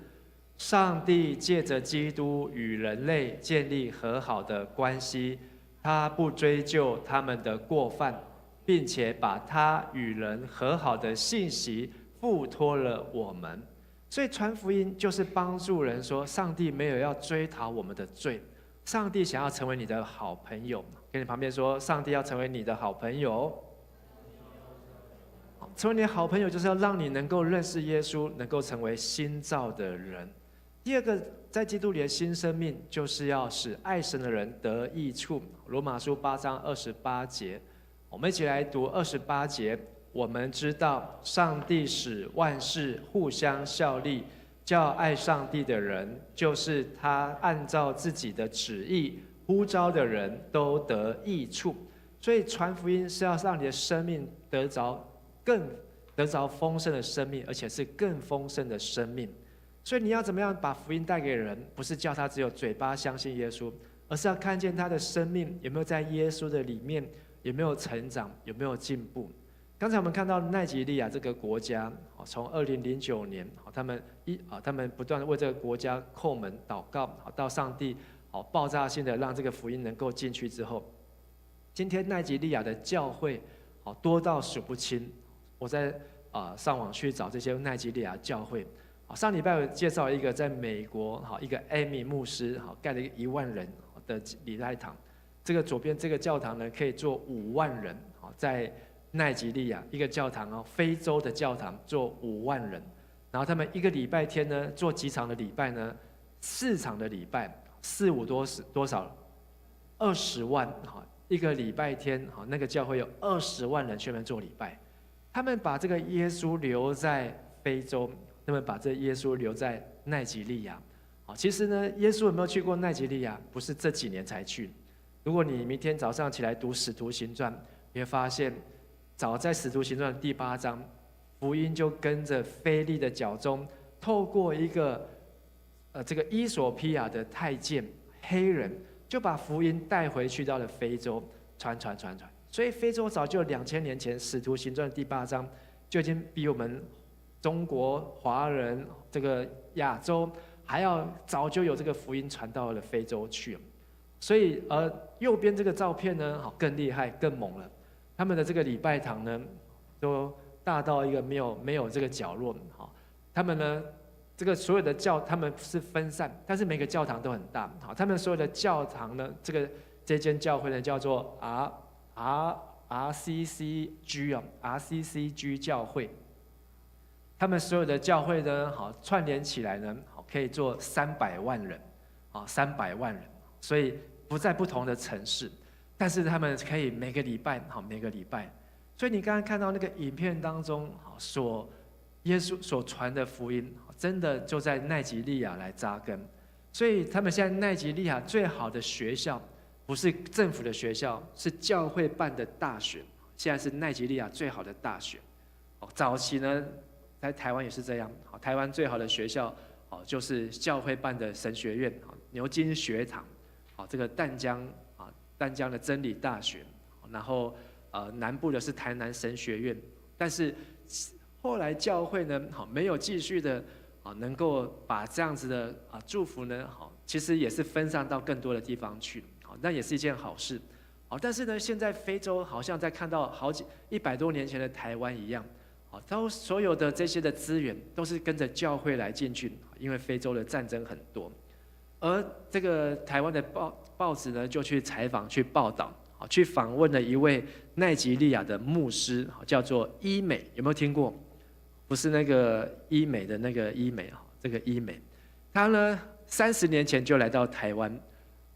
上帝借着基督与人类建立和好的关系，他不追究他们的过犯，并且把他与人和好的信息付托了我们。所以传福音就是帮助人说，上帝没有要追讨我们的罪，上帝想要成为你的好朋友。跟你旁边说，上帝要成为你的好朋友。成为你的好朋友，就是要让你能够认识耶稣，能够成为新造的人。第二个，在基督里的新生命，就是要使爱神的人得益处。罗马书8章28节，我们一起来读28节。我们知道，上帝使万事互相效力，叫爱上帝的人，就是他按照自己的旨意呼召的人，都得益处。所以传福音是要让你的生命得着更得着丰盛的生命，而且是更丰盛的生命。所以你要怎么样把福音带给人？不是叫他只有嘴巴相信耶稣，而是要看见他的生命有没有在耶稣的里面，有没有成长，有没有进步。刚才我们看到奈及利亚这个国家，从2009年，他们不断的为这个国家叩门祷告，到上帝爆炸性的让这个福音能够进去之后，今天奈及利亚的教会多到数不清。我在上网去找这些奈及利亚教会。上礼拜有介绍一个在美国一个艾米牧师盖了一个1万人的礼拜堂，这个左边这个教堂呢可以坐5万人，在奈及利亚一个教堂非洲的教堂坐5万人，然后他们一个礼拜天呢做几场的礼拜呢？4场的礼拜，4、5多少？20万一个礼拜天那个教会有20万人去那边做礼拜。他们把这个耶稣留在非洲，他们把这耶稣留在奈及利亚。其实呢，耶稣有没有去过奈及利亚？不是这几年才去。如果你明天早上起来读《使徒行传》，你会发现，早在《使徒行传》第8章，福音就跟着腓利的脚中，透过一个这个伊索比亚的太监黑人，就把福音带回去到了非洲，传。所以非洲早就2000年前，《使徒行传》第8章就已经比我们中国华人这个亚洲还要早就有这个福音传到了非洲去了。所以右边这个照片呢，更厉害更猛了。他们的这个礼拜堂呢，都大到一个没有这个角落。他们呢，这个所有的他们是分散，但是每个教堂都很大。他们所有的教堂呢，这间教会呢叫做RCCG 教会。他们所有的教会呢，串联起来呢，可以做300万人，300万人。所以不在不同的城市，但是他们可以每个礼拜。所以你刚刚看到那个影片当中，耶稣所传的福音，真的就在奈及利亚来扎根。所以他们现在奈及利亚最好的学校，不是政府的学校，是教会办的大学。现在是奈及利亚最好的大学。早期呢，在台湾也是这样。台湾最好的学校，就是教会办的神学院，牛津学堂。这个淡江的真理大学，然后南部的是台南神学院。但是后来教会呢，没有继续的能够把这样子的祝福呢，其实也是分散到更多的地方去，那也是一件好事。但是呢，现在非洲好像在看到100多年前的台湾一样，都所有的这些的资源都是跟着教会来进去，因为非洲的战争很多。而这个台湾的报纸呢，就去采访、去报道、去访问了一位奈及利亚的牧师，叫做伊美，有没有听过？不是那个医美的那个医美，这个伊美，他呢30年前就来到台湾。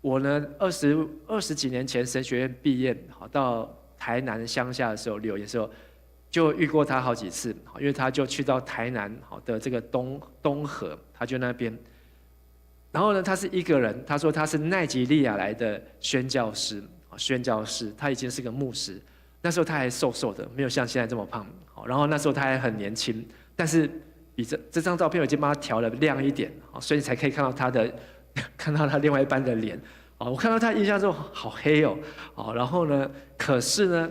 我呢20几年前神学院毕业，到台南乡下的时候留言的时候，就遇过他好几次，因为他就去到台南的这个东河，他就那边。然后呢，他是一个人，他说他是奈及利亚来的宣教师，他已经是个牧师。那时候他还瘦瘦的，没有像现在这么胖。然后那时候他还很年轻，但是比这张照片我已经帮他调了亮一点，所以你才可以看到他另外一半的脸。我看到他印象中好黑哦。然后呢，可是呢，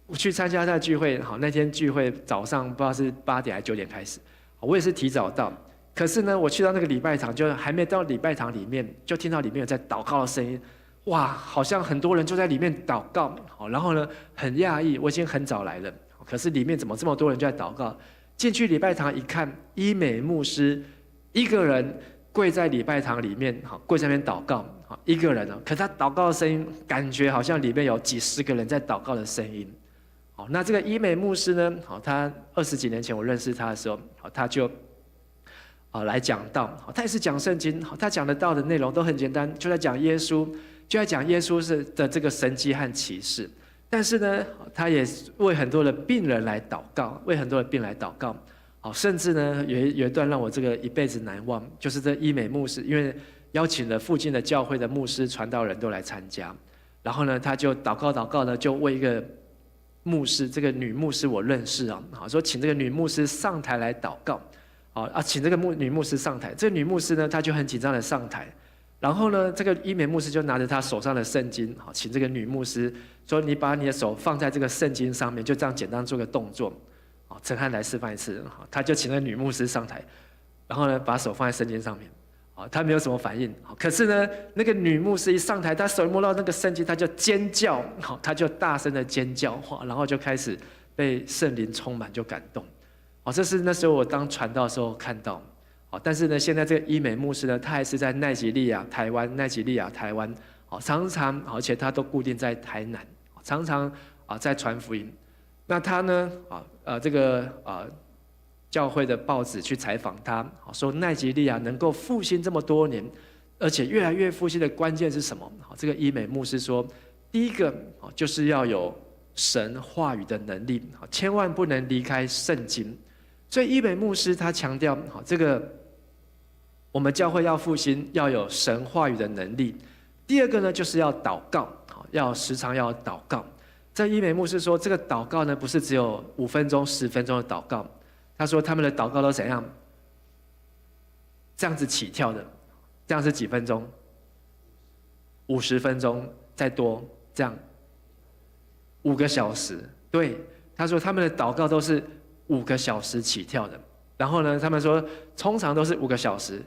我去参加他的聚会，那天聚会早上不知道是8点还是9点开始，我也是提早到。可是呢，我去到那个礼拜堂，就还没到礼拜堂里面，就听到里面有在祷告的声音，哇，好像很多人就在里面祷告。然后呢，很讶异，我已经很早来了，可是里面怎么这么多人就在祷告？进去礼拜堂一看，伊美牧师一个人跪在礼拜堂里面，跪在那边祷告，一个人。可是他祷告的声音，感觉好像里面有几十个人在祷告的声音。那这个伊美牧师呢，他20几年前我认识他的时候，他就来讲道，他也是讲圣经，他讲的道的内容都很简单，就在讲耶稣的这个神迹和奇事。但是呢，他也为很多的病人来祷告，甚至呢有一段让我这个一辈子难忘，就是这伊美牧师，因为邀请了附近的教会的牧师、传道人都来参加，然后呢他就祷告呢，就为一个牧师，这个女牧师我认识啊，说请这个女牧师上台来祷告，请这个女牧师上台。这个女牧师呢，她就很紧张的上台，然后呢，这个伊美牧师就拿着她手上的圣经，请这个女牧师说：“你把你的手放在这个圣经上面，就这样简单做个动作。”陈汉来示范一次，他就请那个女牧师上台，然后呢，把手放在圣经上面。他没有什么反应，可是呢，那个女牧师一上台，她手一摸到那个圣经，她就尖叫，她就大声的尖叫，然后就开始被圣灵充满，就感动。这是那时候我当传道的时候看到。但是呢，现在这个伊美牧师呢，他还是在奈及利亚、台湾，常常而且他都固定在台南，常常在传福音。那他呢，教会的报纸去采访他，说奈及利亚能够复兴这么多年，而且越来越复兴的关键是什么？这个伊美牧师说，第一个就是要有神话语的能力，千万不能离开圣经。所以伊美牧师他强调，这个我们教会要复兴，要有神话语的能力。第二个呢，就是要祷告，要时常要祷告。这伊美牧师说，这个祷告呢，不是只有5分钟、10分钟的祷告。他说他们的祷告都怎样？这样子起跳的，这样是几分钟？50分钟，再多，这样5个小时。对，他说他们的祷告都是5个小时起跳的。然后呢，他们说通常都是5个小时，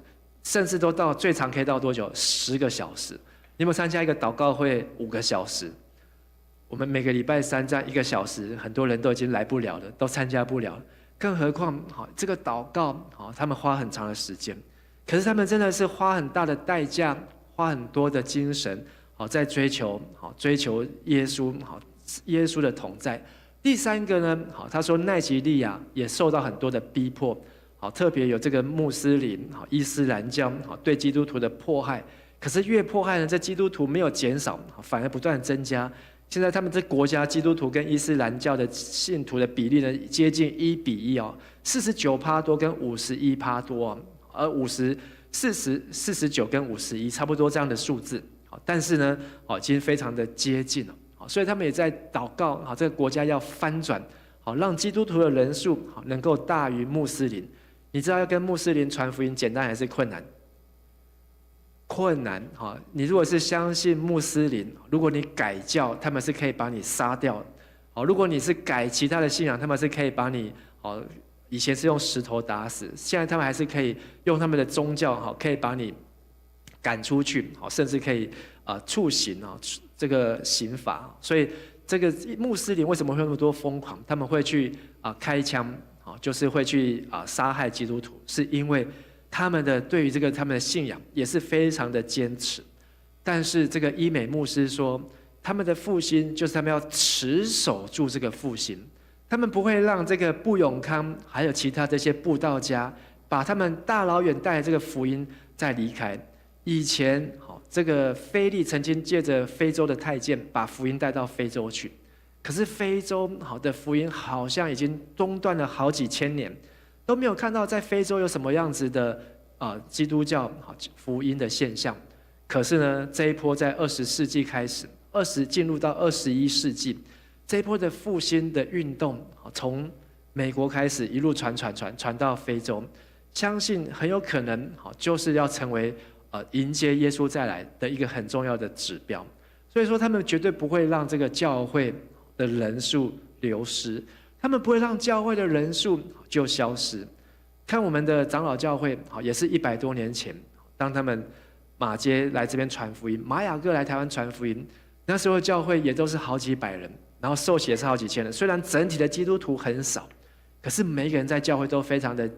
甚至都到最长可以到多久？10个小时。你有没有参加一个祷告会5个小时？我们每个礼拜3这样1个小时，很多人都已经来不了了，都参加不了了。更何况，这个祷告，他们花很长的时间，可是他们真的是花很大的代价，花很多的精神，在追求耶稣，耶稣的同在。第三个呢，他说奈及利亚也受到很多的逼迫，特别有这个穆斯林、伊斯兰教对基督徒的迫害，可是越迫害呢，这基督徒没有减少，反而不断增加。现在他们这国家基督徒跟伊斯兰教的信徒的比例呢，接近1比1 49%多跟51%多，而49跟51差不多这样的数字。但是呢，已经非常的接近了。所以他们也在祷告，这个国家要翻转，让基督徒的人数能够大于穆斯林。你知道要跟穆斯林传福音简单还是困难？困难。你如果是相信穆斯林，如果你改教，他们是可以把你杀掉。如果你是改其他的信仰，他们是可以把你，以前是用石头打死，现在他们还是可以用他们的宗教，可以把你赶出去，甚至可以处刑这个刑罚。所以这个穆斯林为什么会那么多疯狂？他们会去开枪，就是会去杀害基督徒，是因为他们的对于这个他们的信仰也是非常的坚持。但是这个伊美牧师说，他们的复兴就是他们要持守住这个复兴，他们不会让这个布永康还有其他这些布道家把他们大老远带来这个福音再离开。以前这个腓力曾经借着非洲的太监把福音带到非洲去，可是非洲的福音好像已经中断了好几千年，都没有看到在非洲有什么样子的基督教福音的现象。可是呢，这一波在20世纪开始进入到21世纪，这一波的复兴的运动从美国开始一路传到非洲，相信很有可能就是要成为迎接耶稣再来的一个很重要的指标。所以说他们绝对不会让这个教会的人数流失，他们不会让教会的人数就消失。看我们的长老教会也是100多年前，当他们马偕来这边传福音，马雅各来台湾传福音，那时候教会也都是好几百人，然后受洗也是好几千人。虽然整体的基督徒很少，可是每一个人在教会都非常的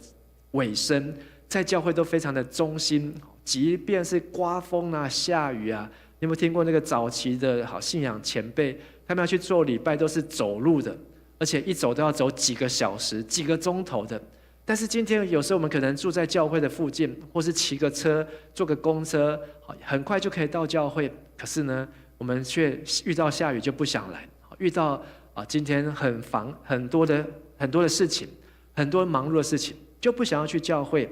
委身，在教会都非常的忠心，即便是刮风下雨你有没有听过那个早期的信仰前辈，他们要去做礼拜都是走路的，而且一走都要走几个小时、几个钟头的。但是今天有时候我们可能住在教会的附近，或是骑个车、坐个公车，很快就可以到教会。可是呢，我们却遇到下雨就不想来，遇到今天很多的事情，很多忙碌的事情，就不想要去教会，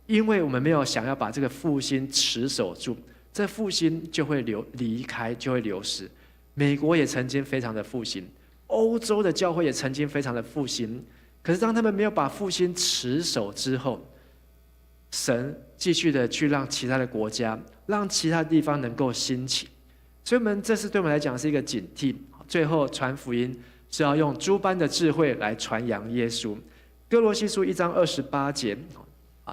因为我们没有想要把这个复兴持守住，这复兴就会离开，就会流失。美国也曾经非常的复兴，欧洲的教会也曾经非常的复兴，可是当他们没有把复兴持守之后，神继续的去让其他的国家，让其他地方能够兴起。所以这是对我们来讲是一个警惕。最后传福音是要用诸般的智慧来传扬耶稣。哥罗西书1章28节，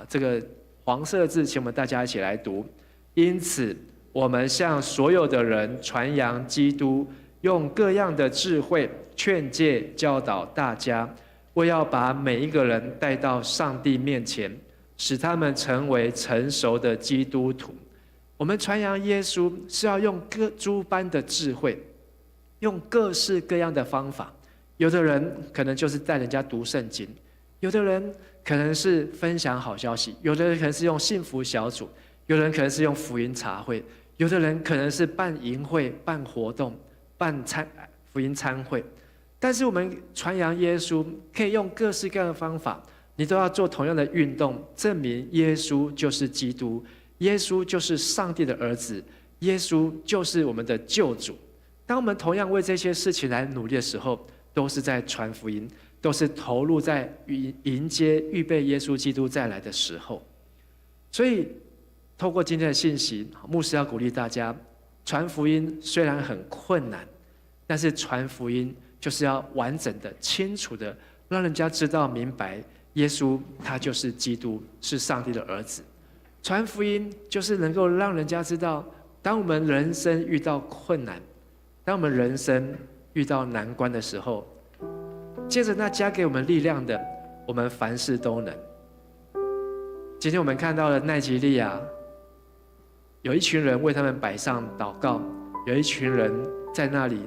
这个黄色的字，请我们大家一起来读。因此，我们向所有的人传扬基督，用各样的智慧劝诫教导大家，为要把每一个人带到上帝面前，使他们成为成熟的基督徒。我们传扬耶稣是要用诸般的智慧，用各式各样的方法。有的人可能就是带人家读圣经，有的人可能是分享好消息，有的人可能是用幸福小组，有的人可能是用福音茶会，有的人可能是办营会、办活动、办福音餐会。但是我们传扬耶稣可以用各式各样的方法，你都要做同样的运动，证明耶稣就是基督，耶稣就是上帝的儿子，耶稣就是我们的救主。当我们同样为这些事情来努力的时候，都是在传福音，都是投入在迎接预备耶稣基督再来的时候。所以透过今天的信息，牧师要鼓励大家，传福音虽然很困难，但是传福音就是要完整的、清楚的让人家知道明白耶稣他就是基督，是上帝的儿子。传福音就是能够让人家知道，当我们人生遇到困难，当我们人生遇到难关的时候，借着那加给我们力量的，我们凡事都能。今天我们看到了奈及利亚，有一群人为他们摆上祷告，有一群人在那里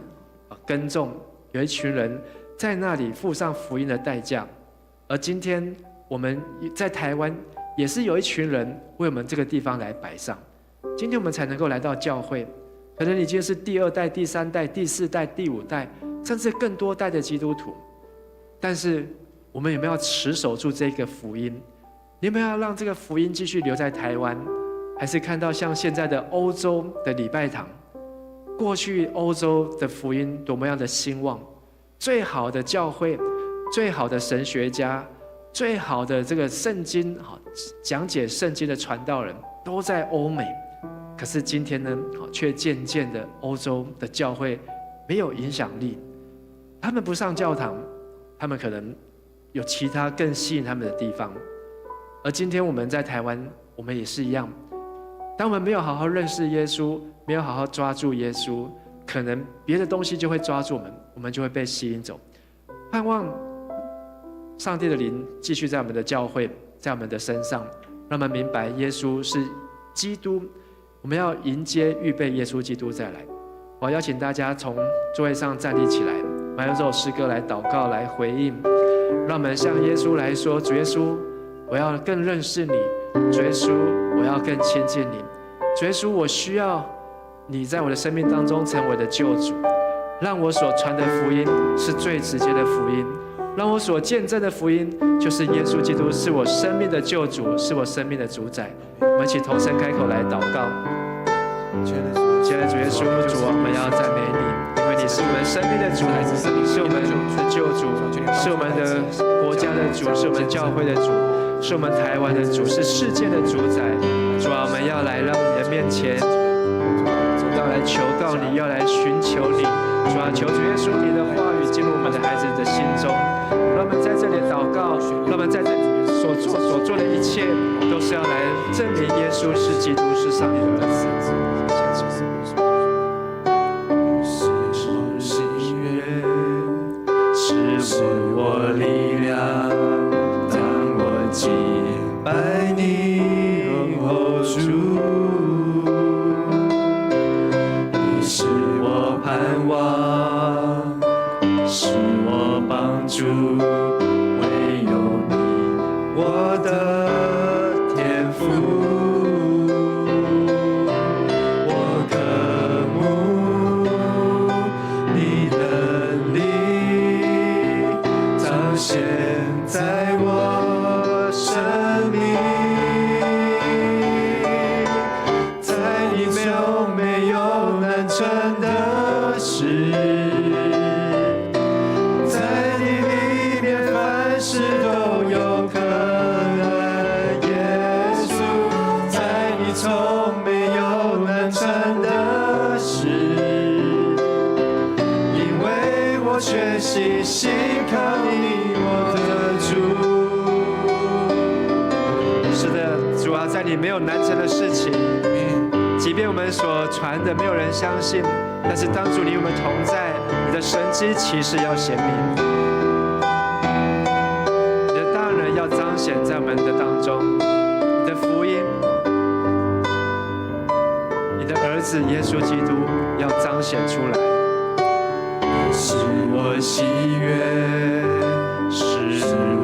耕种，有一群人在那里付上福音的代价。而今天我们在台湾也是有一群人为我们这个地方来摆上，今天我们才能够来到教会。可能已经是第2代、第3代、第4代、第5代，甚至更多代的基督徒。但是我们有没有持守住这个福音？你有没有要让这个福音继续留在台湾？还是看到像现在的欧洲的礼拜堂，过去欧洲的福音多么样的兴旺，最好的教会、最好的神学家、最好的这个圣经讲解圣经的传道人都在欧美。可是今天呢，却渐渐的欧洲的教会没有影响力，他们不上教堂，他们可能有其他更吸引他们的地方。而今天我们在台湾，我们也是一样，当我们没有好好认识耶稣，没有好好抓住耶稣，可能别的东西就会抓住我们，我们就会被吸引走。盼望上帝的灵继续在我们的教会，在我们的身上，让我们明白耶稣是基督，我们要迎接预备耶稣基督再来。我要邀请大家从座位上站立起来，我们用这首诗歌来祷告，来回应，让我们向耶稣来说：主耶稣，我要更认识你；主耶稣，我要更亲近你；主耶稣，我需要你在我的生命当中成为我的救主，让我所传的福音是最直接的福音，让我所见证的福音就是耶稣基督是我生命的救主，是我生命的主宰。我们一起同声开口来祷告。亲爱的主耶稣，主，我们要赞美你，因为你是我们生命的主，是我们的救主，是我们的国家的主，是我们教会的主，是我们台湾的主，是世界的主宰。主啊，我们要来到你的面前，要来求告你，要来寻求你。主啊，求主耶稣你的话语进入我们的孩子的心中，让我们在这里祷告，让我们在这里所做的一切，都是要来证明耶稣是基督，是上帝的儿子。是我力量，当我敬拜你，哦主，你是我盼望，是我帮助，唯有你，我的天父，我渴慕你的灵彰显在我生命，在你没有难成的事，你从没有难成的事，因为我全心信靠你，我的主。是的，主啊，在你没有难成的事情，即便我们所传的没有人相信，但是当主你与我们同在，你的神迹奇事要显明，你的大能要彰显在我们的当中，你的福音，你的儿子耶稣基督要彰显出来。是我喜悦，是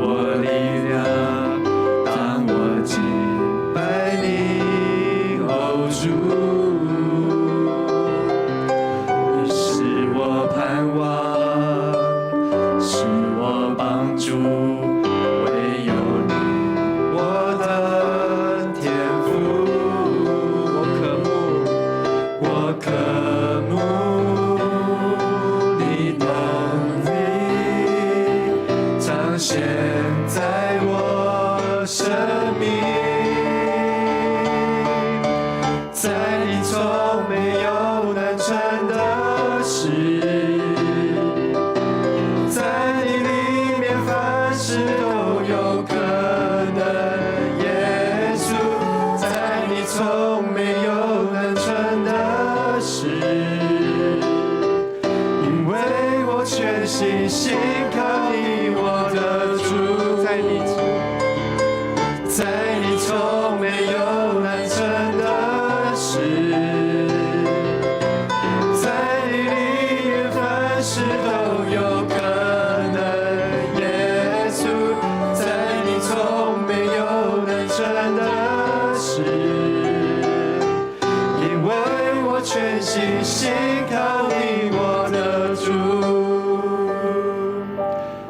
我力量，当我敬拜你，哦主。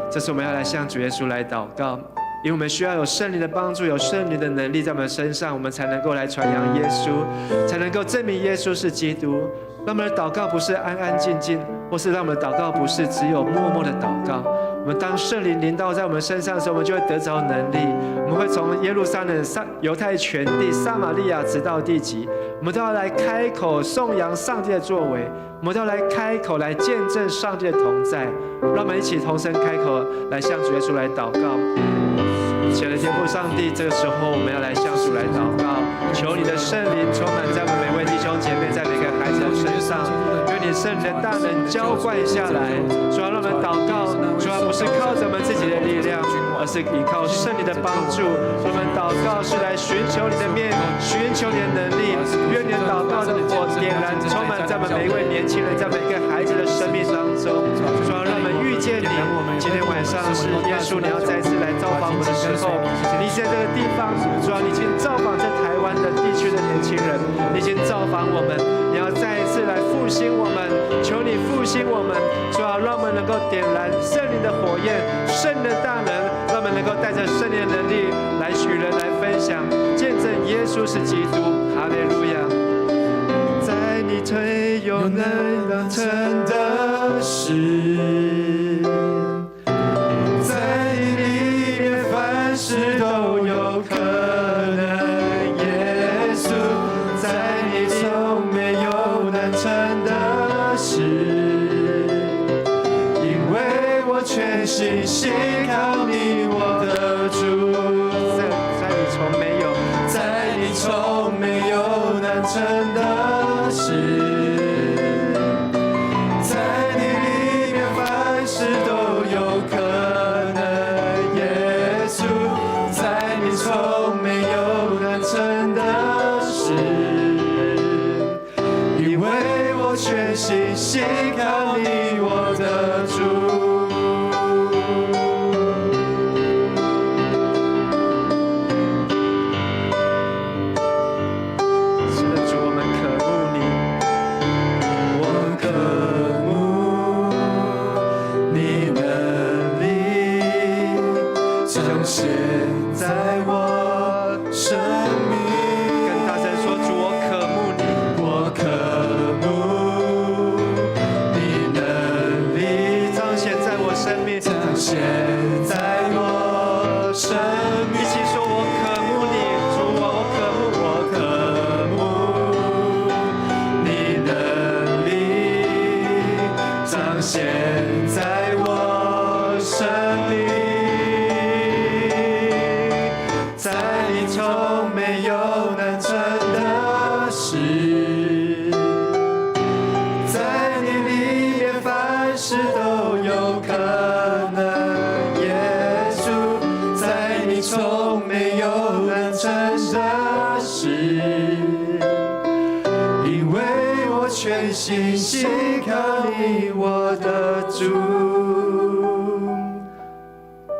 这是我们要来向主耶稣来祷告，因为我们需要有圣灵的帮助，有圣灵的能力在我们身上，我们才能够来传扬耶稣，才能够证明耶稣是基督。让我们的祷告不是安安静静，或是让我们的祷告不是只有默默的祷告。我们当圣灵临到在我们身上的时候，我们就会得着能力。我们会从耶路撒冷、犹太全地、撒玛利亚直到地极，我们都要来开口颂扬上帝的作为，我们都要来开口来见证上帝的同在。让我们一起同声开口来向主耶稣来祷告。亲爱的天父上帝，这个时候我们要来向主来祷告，求你的圣灵充满在我们每位弟兄姐妹，在每个孩子的身上，愿你圣灵的大能浇灌下来。主要让我们祷告，主要不是靠着我们自己的力量，而是依靠圣灵的帮助。我们祷告是来寻求你的面，寻求你的能力。愿你的祷告的火点燃，充满在我们每一位年轻人，在每个孩子的生命当中。主要让我们遇见你。今天晚上是耶稣你要再次来造访我们的时候，你在这个地方，主要你已经造访这台湾的地区的年轻人，你已经造访我们，你要再一次来复兴我们，求你复兴我们，主要让我们能够点燃圣灵的火焰，圣灵的大能，让我们能够带着圣灵的能力来与人来分享，见证耶稣是基督。哈利路亚！在你腿有能让成的事，在你里面凡事都有可能。耶稣，在你从没有难成的事，因为我全心信靠你，我的主。在你从没有，在你从没有难成的事，在你里面凡事都有可能。耶稣，在你从没有难成的事，因为我全心信靠你，我的主。事，在你里面凡事都有可能。耶稣，在你从没有难成的事，因为我全心信靠你，我的主。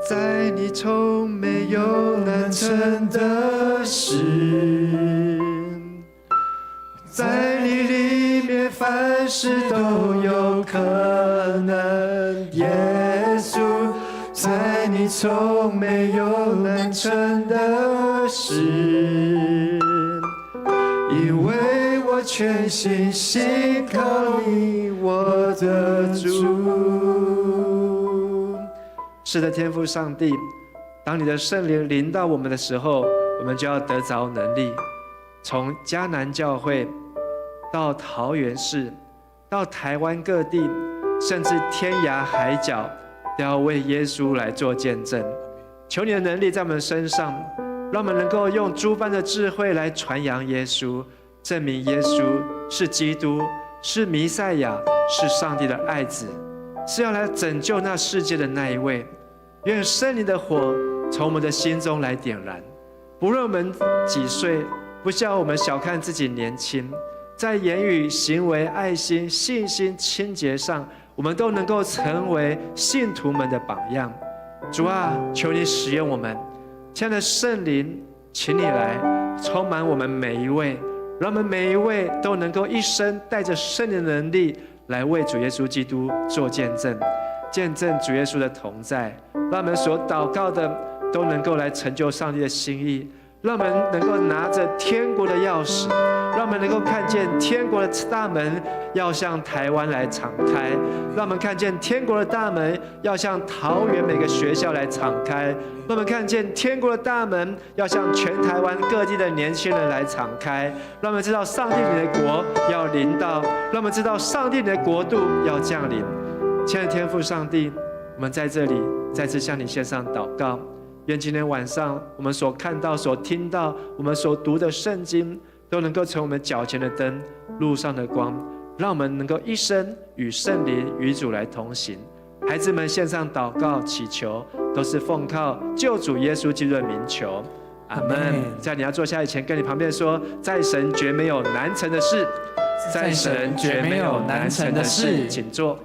在你从没有难成的事，在你里面凡事都有可能。耶稣，在你从没有难成的事，因为我全心信靠你，我的主。是的，天父上帝，当你的圣灵临到我们的时候，我们就要得着能力，从迦南教会到桃园市，到台湾各地，甚至天涯海角，都要为耶稣来做见证。求你的能力在我们身上，让我们能够用诸般的智慧来传扬耶稣，证明耶稣是基督，是弥赛亚，是上帝的爱子，是要来拯救那世界的那一位。愿圣灵的火从我们的心中来点燃，不论我们几岁，不叫我们小看自己年轻，在言语、行为、爱心、信心、清洁上，我们都能够成为信徒们的榜样。主啊，求你使用我们，亲爱的圣灵，请你来充满我们每一位，让我们每一位都能够一生带着圣灵的能力来为主耶稣基督做见证，见证主耶稣的同在，让我们所祷告的都能够来成就上帝的心意，让我们能够拿着天国的钥匙，让我们能够看见天国的大门要向台湾来敞开，让我们看见天国的大门要向桃园每个学校来敞开，让我们看见天国的大门要向全台湾各地的年轻人来敞开，让我们知道上帝你的国要临到，让我们知道上帝你的国度要降临。亲爱的天父上帝，我们在这里再次向你献上祷告，愿今天晚上我们所看到、所听到、我们所读的圣经，都能够成为我们脚前的灯、路上的光，让我们能够一生与圣灵、与主来同行。孩子们献上祷告、祈求，都是奉靠救主耶稣基督的名求。阿门。在你要坐下以前，跟你旁边说：在神绝没有难成的事，在神绝没有难成的事。请坐。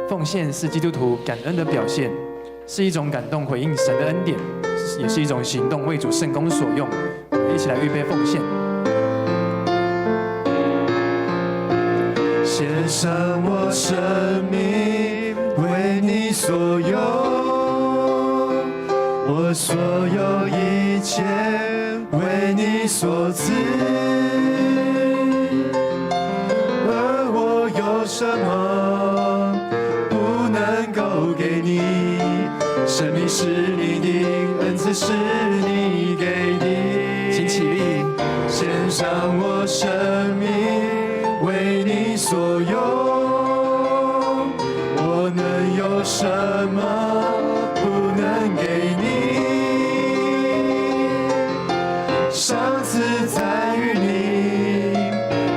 奉献是基督徒感恩的表现，是一种感动回应神的恩典，也是一种行动为主圣工所用。一起来预备奉献。献上我生命为你所有，我所有一切为你所赐，而我有什么不能够给你？生命是你的，恩赐是你给的。请起立。献上我生命为你所有，我能有什么不能给你？赏赐在于你，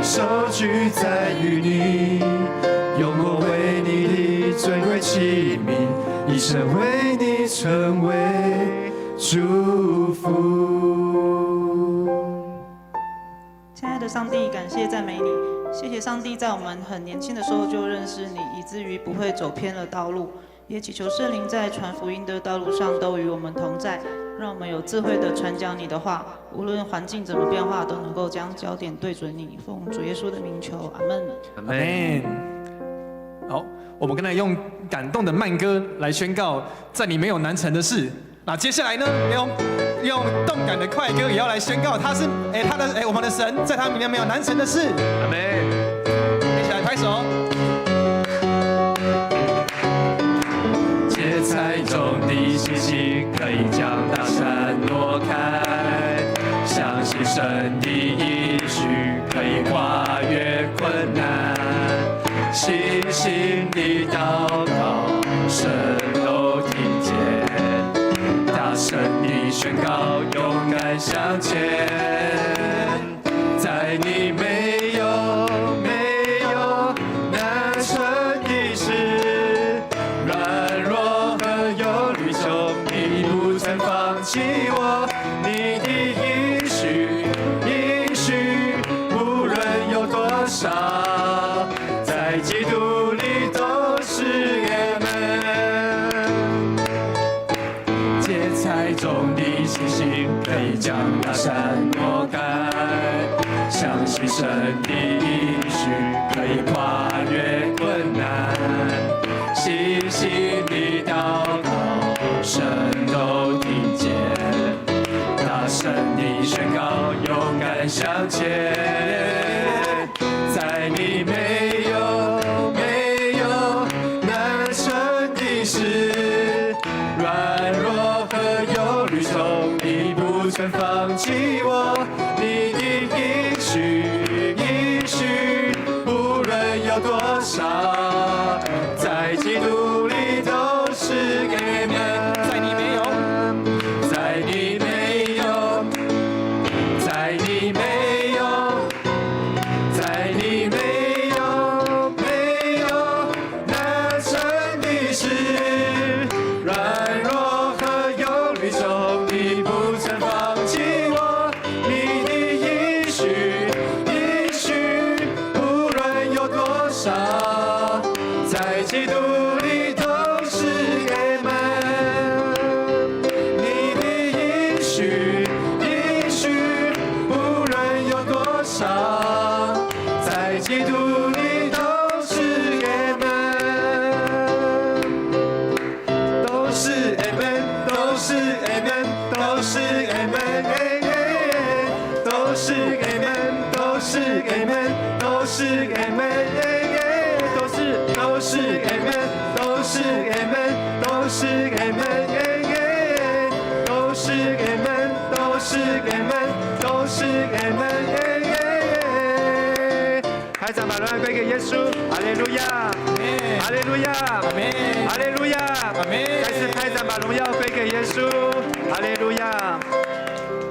收据在于你，用我为你的尊贵器皿，一生为你成为祝福。亲爱的上帝，感谢赞美你，谢谢上帝在我们很年轻的时候就认识你，以至于不会走偏了道路，也祈求圣灵在传福音的道路上都与我们同在，让我们有智慧的传讲你的话，无论环境怎么变化，都能够将焦点对准你。奉主耶稣的名求，阿们。阿门。好，我们刚才用感动的慢歌来宣告，在你没有难成的事。那接下来呢，用动感的快歌也要来宣告，我们的神在他里面没有难成的事。阿门。一起来拍手。芥菜种的信心可以将大山挪开，相信神的应许可以跨越困难，信心的祷告神都听见，大声地宣告勇敢向前，在少，在基督里都是我们。芥菜种的信心可以将大山挪开，相信神的应许可以跨越困难，细心的祷告，神都听见，大声地宣告，勇敢向前，在你没有难成的事，软弱和忧虑中，你不曾放弃我，你的应许，无论有多少，在基督里都是给们。在你没有，在你没有，在你没有，在你没有难成的事，软弱和忧虑中，你不曾放弃我，你的应许，无论有多少，在基督里都是给们。你的应许，无论有多少，在基督里都是给们。都是 amen， 都是 amen， 都是 amen， 都是 amen， 都是 amen， 都是 amen， 都是 amen， 都是 amen， 都是 amen， 都是 amen， 都是 amen， 都是 amen。拍掌把荣耀归给耶稣，哈利路亚，哈利路亚，哈利路亚，再次拍掌把荣耀归给耶稣，哈利路亚。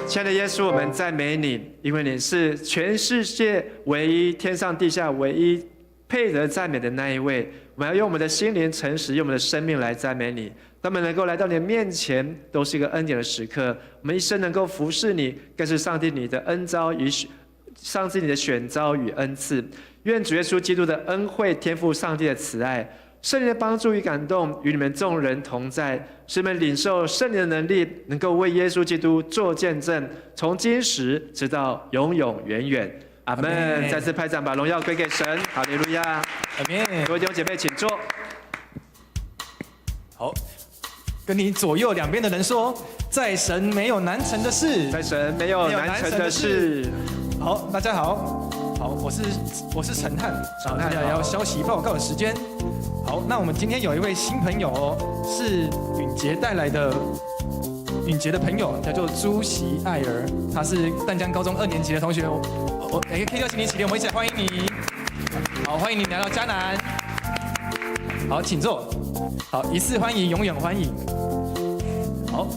亲爱的耶稣，我们赞美你，因为你是全世界唯一、天上地下唯一配得赞美的那一位。我们要用我们的心灵诚实，用我们的生命来赞美你。当我们能够来到你的面前，都是一个恩典的时刻。我们一生能够服侍你，更是上帝你的恩召与上帝你的选召与恩赐。愿主耶稣基督的恩惠、天父上帝的慈爱、圣灵的帮助与感动与你们众人同在，使你们领受圣灵的能力，能够为耶稣基督做见证，从今时直到永永远远。阿门！再次拍掌，把荣耀归给神。哈利路亚！阿门。各位弟兄姐妹，请坐。好，跟你左右两边的人说，在神没有难成的事，在神没有难成的事。好，大家好，我是陈汉，大家要消息报告的时间。好，那我们今天有一位新朋友哦，是允杰带来的。允杰的朋友叫做朱席爱儿，他是淡江高中2年级的同学。可以邀请你起立，我们一起来欢迎你。好，欢迎你来到迦南。好，请坐。好，一次欢迎，永远欢迎。好，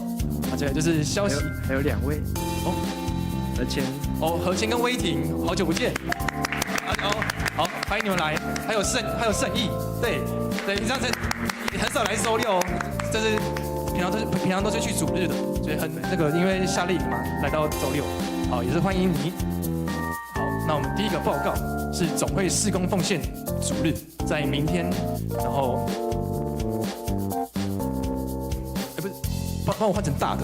那接下来就是消息，还有2位哦，何谦何谦跟威霆，好久不见。好，欢迎你们来。还有盛义，对，这样子很少来周6哦，这是。平常都是去主日的，所以因为夏令营嘛，来到周6，好，也是欢迎你。好，那我们第一个报告是总会事工奉献主日，在明天，然后，不是，帮我换成大的。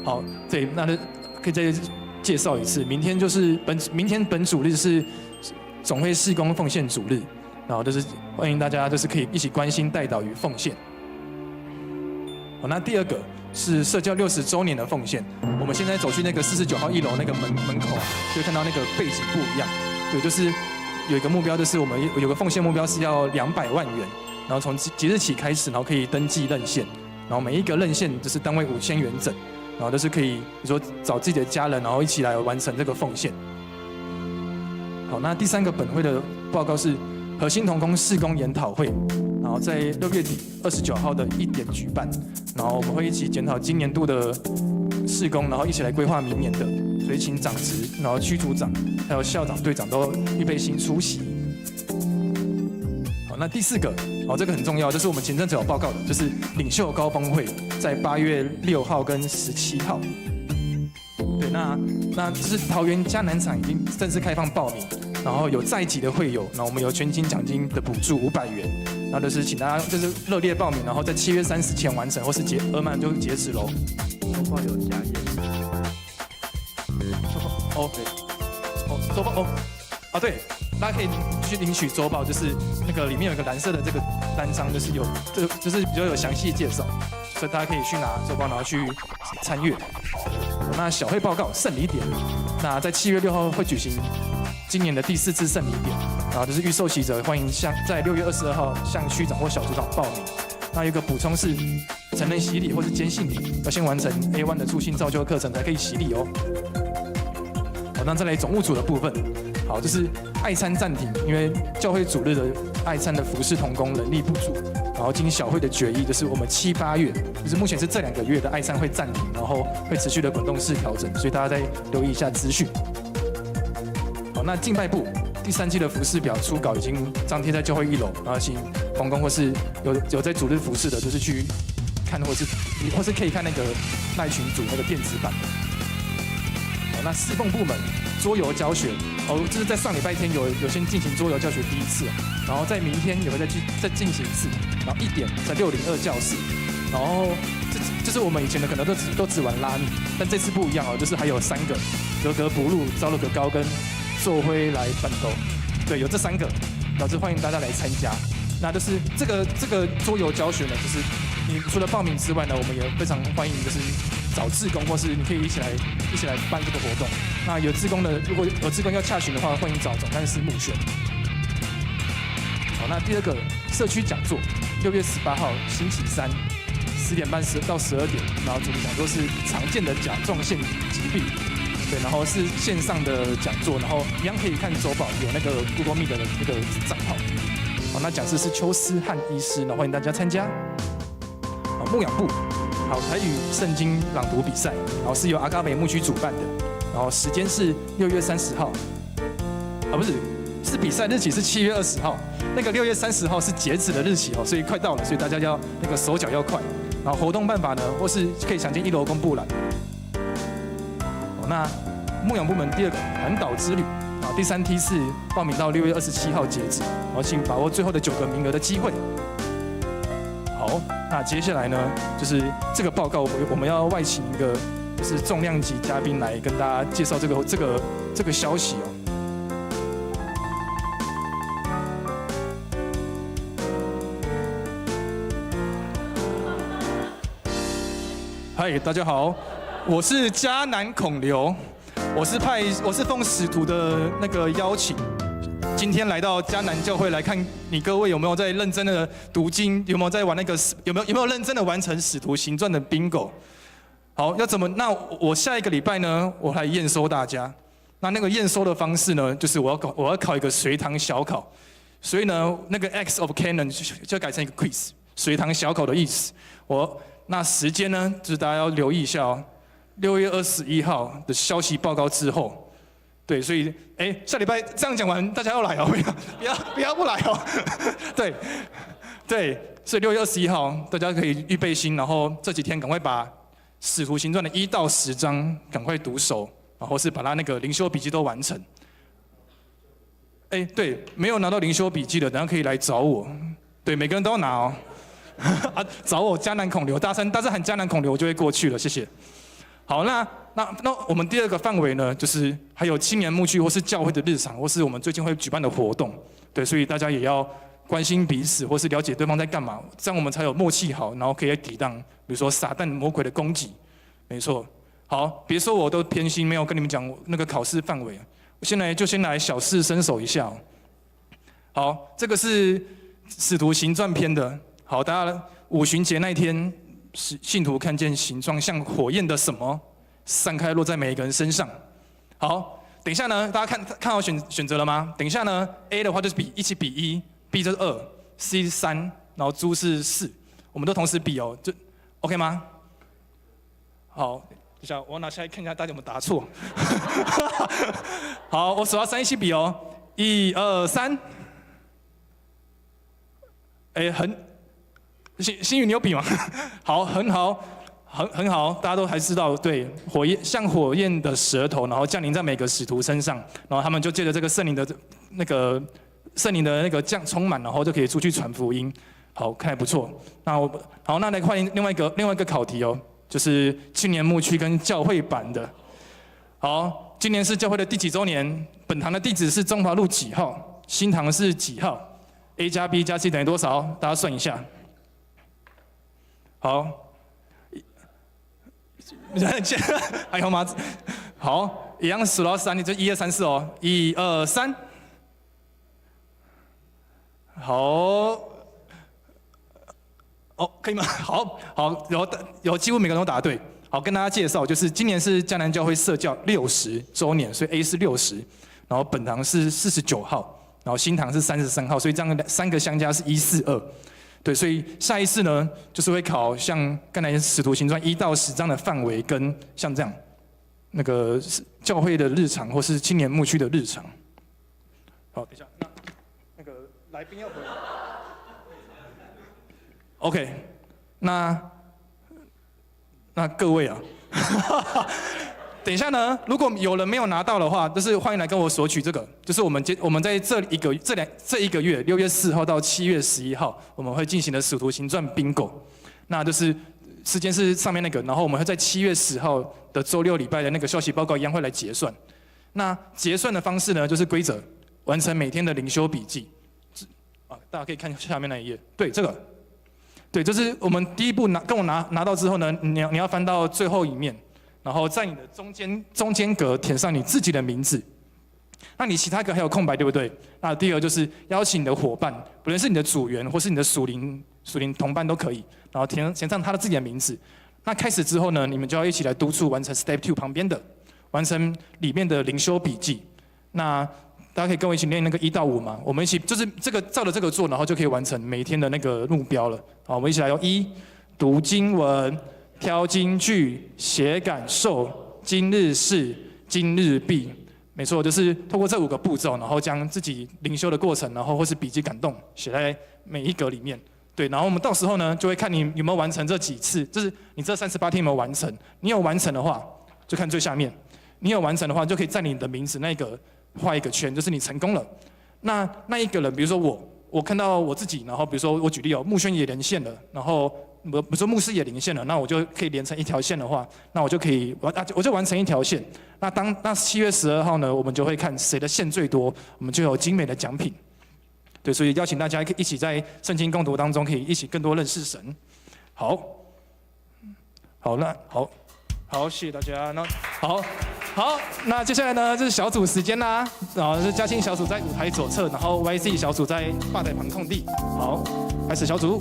好，对，那可以再介绍一次，明天本主日是总会事工奉献主日。然后就是欢迎大家，就是可以一起关心代祷与奉献。好，那第二个是社教60周年的奉献。我们现在走去那个49号1楼那个门口啊，就会看到那个背景不一样。对，就是有一个目标，就是我们有个奉献目标是要200万元，然后从即日起开始，然后可以登记认献，然后每一个认献就是单位5000元整，然后就是可以比如说找自己的家人，然后一起来完成这个奉献。好，那第3个本会的报告是。核心同工事工研讨会，然后在6月底29号的1点举办，然后我们会一起检讨今年度的事工，然后一起来规划明年的，所以请长职，然后区组长还有校长、队长都预备心出席。好，那第4个，这个很重要，就是我们前阵子有报告的，就是领袖高峰会在8月6号跟17号。对，那这是桃园嘉南场已经正式开放报名，然后有在籍的会友，然后我们有全勤奖金的补助500元，然后就是请大家就是热烈报名，然后在7月30前完成，或是额满就截止喽。周报有加页。哦，周报哦，啊对，大家可以去领取周报，就是那个里面有一个蓝色的这个单张，就是就是比较有详细介绍，所以大家可以去拿周报，然后去参阅。那小会报告圣礼典礼，那在7月6号会举行今年的第4次圣礼典，然后就是预受洗者欢迎在6月22号向区长或小组长报名。那有一个补充是，成人洗礼或是坚信礼，要先完成 A1 的助信造就课程才可以洗礼哦。好，那再来总务组的部分，好，就是爱餐暂停，因为教会主日的爱餐的服侍同工人力不足，然后经小会的决议，就是我们7、8月，就是目前是这2个月的爱餐会暂停，然后会持续的滚动式调整，所以大家再留意一下资讯。好，那敬拜部第3季的服饰表初稿已经张贴在教会1楼，然后请同工或是有在主日服侍的，就是去看，或是可以看那个赖群组那个电子版。好，那侍奉部门桌游教学，就是在上礼拜天有先进行桌游教学第1次，然后在明天也会再进行1次，然后1点在602教室，然后就是我们以前的可能都只玩拉密，但这次不一样哦，就是还有3个格格不入、招了个高跟、做灰来奋斗，对，有这3个，老师欢迎大家来参加。那就是这个桌游教学呢，就是你除了报名之外呢，我们也非常欢迎就是找志工，或是你可以一起来办这个活动。那有志工的，如果有志工要洽询的话，欢迎找总干事木璇。好，那第2个社区讲座，6月18号星期310点半到12点，然后主题讲座是常见的甲状腺疾病。对，然后是线上的讲座，然后一样可以看周报，有那个 Google Meet 的那个账号。好，那讲师是邱思翰医师，然后欢迎大家参加。好，牧养部，好，台语圣经朗读比赛，然后是由阿嘎美牧区主办的，然后时间是6月30号，不是比赛日期是7月20号，那个6月30号是截止的日期哦，所以快到了，所以大家要那个手脚要快。然后活动办法呢，或是可以详见1楼公布栏。那牧养部门第2个环岛之旅，啊，第3梯次报名到6月27号截止，然后请把握最后的9个名额的机会。好，那接下来呢，就是这个报告，我们要外请一个就是重量级嘉宾来跟大家介绍这个消息哦。嗨，大家好。我是嘉南孔刘，我是奉使徒的那个邀请，今天来到嘉南教会来看你各位有没有在认真的读经，有没有在玩那个有没有认真的完成使徒行传的 bingo？ 好，要怎么？那我下一个礼拜呢，我来验收大家。那个验收的方式呢，就是我要考一个随堂小考，所以呢，那个 X of Canon 就改成一个 quiz， 随堂小考的意思。那时间呢，就是大家要留意一下哦。6月21号的消息报告之后，对，所以下礼拜这样讲完，大家要来哦，不要不来哦，对，所以6月21号大家可以预备心，然后这几天赶快把《使徒行传》的1到10章赶快读熟，然后是把它那个灵修笔记都完成。对，没有拿到灵修笔记的，等下可以来找我，对，每个人都要拿哦，找我嘉南孔刘，大声喊嘉南孔刘，我就会过去了，谢谢。好，那我们第2个范围呢，就是还有青年牧区或是教会的日常，或是我们最近会举办的活动，对，所以大家也要关心彼此，或是了解对方在干嘛，这样我们才有默契好，然后可以抵挡，比如说撒旦魔鬼的攻击，没错。好，别说我都偏心，没有跟你们讲那个考试范围，我先来小试身手一下哦。好，这个是使徒行传篇的，好，大家五旬节那一天。信徒看见形状像火焰的什么散开落在每一个人身上。好，等一下呢，大家看好选择了吗？等一下呢 ，A 的话就是一起比1，B 就是2，C 是3，然后猪是4，我们都同时比哦，就 OK 吗？好，等一下我拿下来看一下大家有没有答错。好，我数到3一起比哦，1、2、3。新宇，你有笔吗？好，很好，很好，大家都还知道，对，火焰像火焰的舌头，然后降临在每个使徒身上，然后他们就借着这个圣灵的那个充满，然后就可以出去传福音。好，看来不错。那来欢迎另外一个考题哦，就是青年牧区跟教会版的。好，今年是教会的第几周年？本堂的地址是中华路几号？新堂是几号 ？A 加 B 加 C 等于多少？大家算一下。好，还有吗？好，一样数到3，你就1、2、3、4哦。1、2、3。好，哦，可以吗？好，有几乎每个人都答对。好，跟大家介绍，就是今年是迦南教会社教60周年，所以 A 是60，然后本堂是49号，然后新堂是33号，所以这样3个相加是142。对，所以下一次呢，就是会考像刚才使徒行传1到10章的范围，跟像这样那个教会的日常，或是青年牧区的日常。好，等一下，那个来宾要回来。OK， 那各位啊，等一下呢，如果有人没有拿到的话，就是欢迎来跟我索取这个。就是我们在这一个月6月4号到7月11号，我们会进行的使徒行传 bingo， 那就是时间是上面那个，然后我们会在7月10号的周6礼拜的那个消息报告一样会来结算。那结算的方式呢，就是规则，完成每天的灵修笔记。大家可以看下面那一页，对这个。对，就是我们第一步跟我拿到之后呢，你要翻到最后一面，然后在你的中间格填上你自己的名字。那你其他格还有空白，对不对？那第二个就是邀请你的伙伴，不论是你的组员或是你的属灵同伴都可以，然后填上他的自己的名字。那开始之后呢，你们就要一起来督促完成 Step 2旁边的，完成里面的灵修笔记。那大家可以跟我一起念那个1到5嘛，我们一起就是照着这个做，然后就可以完成每一天的那个目标了。好，我们一起来用1，读经文、挑经句、写感受、今日事、今日毕。没错，就是透过这5个步骤，然后将自己灵修的过程，然后或是笔记感动写在每一格里面。对，然后我们到时候呢，就会看你有没有完成这几次，就是你这38天有没有完成。你有完成的话，就看最下面。你有完成的话，就可以在你的名字那个画一个圈，就是你成功了。那一个人，比如说我看到我自己，然后比如说我举例哦，牧宣也连线了，然后比如说牧师也连线了，那我就可以连成一条线的话，那我就完成一条线。那7月12号呢，我们就会看谁的线最多，我们就有精美的奖品。对，所以邀请大家一起在圣经共读当中，可以一起更多认识神。好，谢谢大家。好，那接下来呢，就是小组时间啦。然后是嘉兴小组在舞台左侧，然后 YC 小组在吧台旁空地。好，开始小组。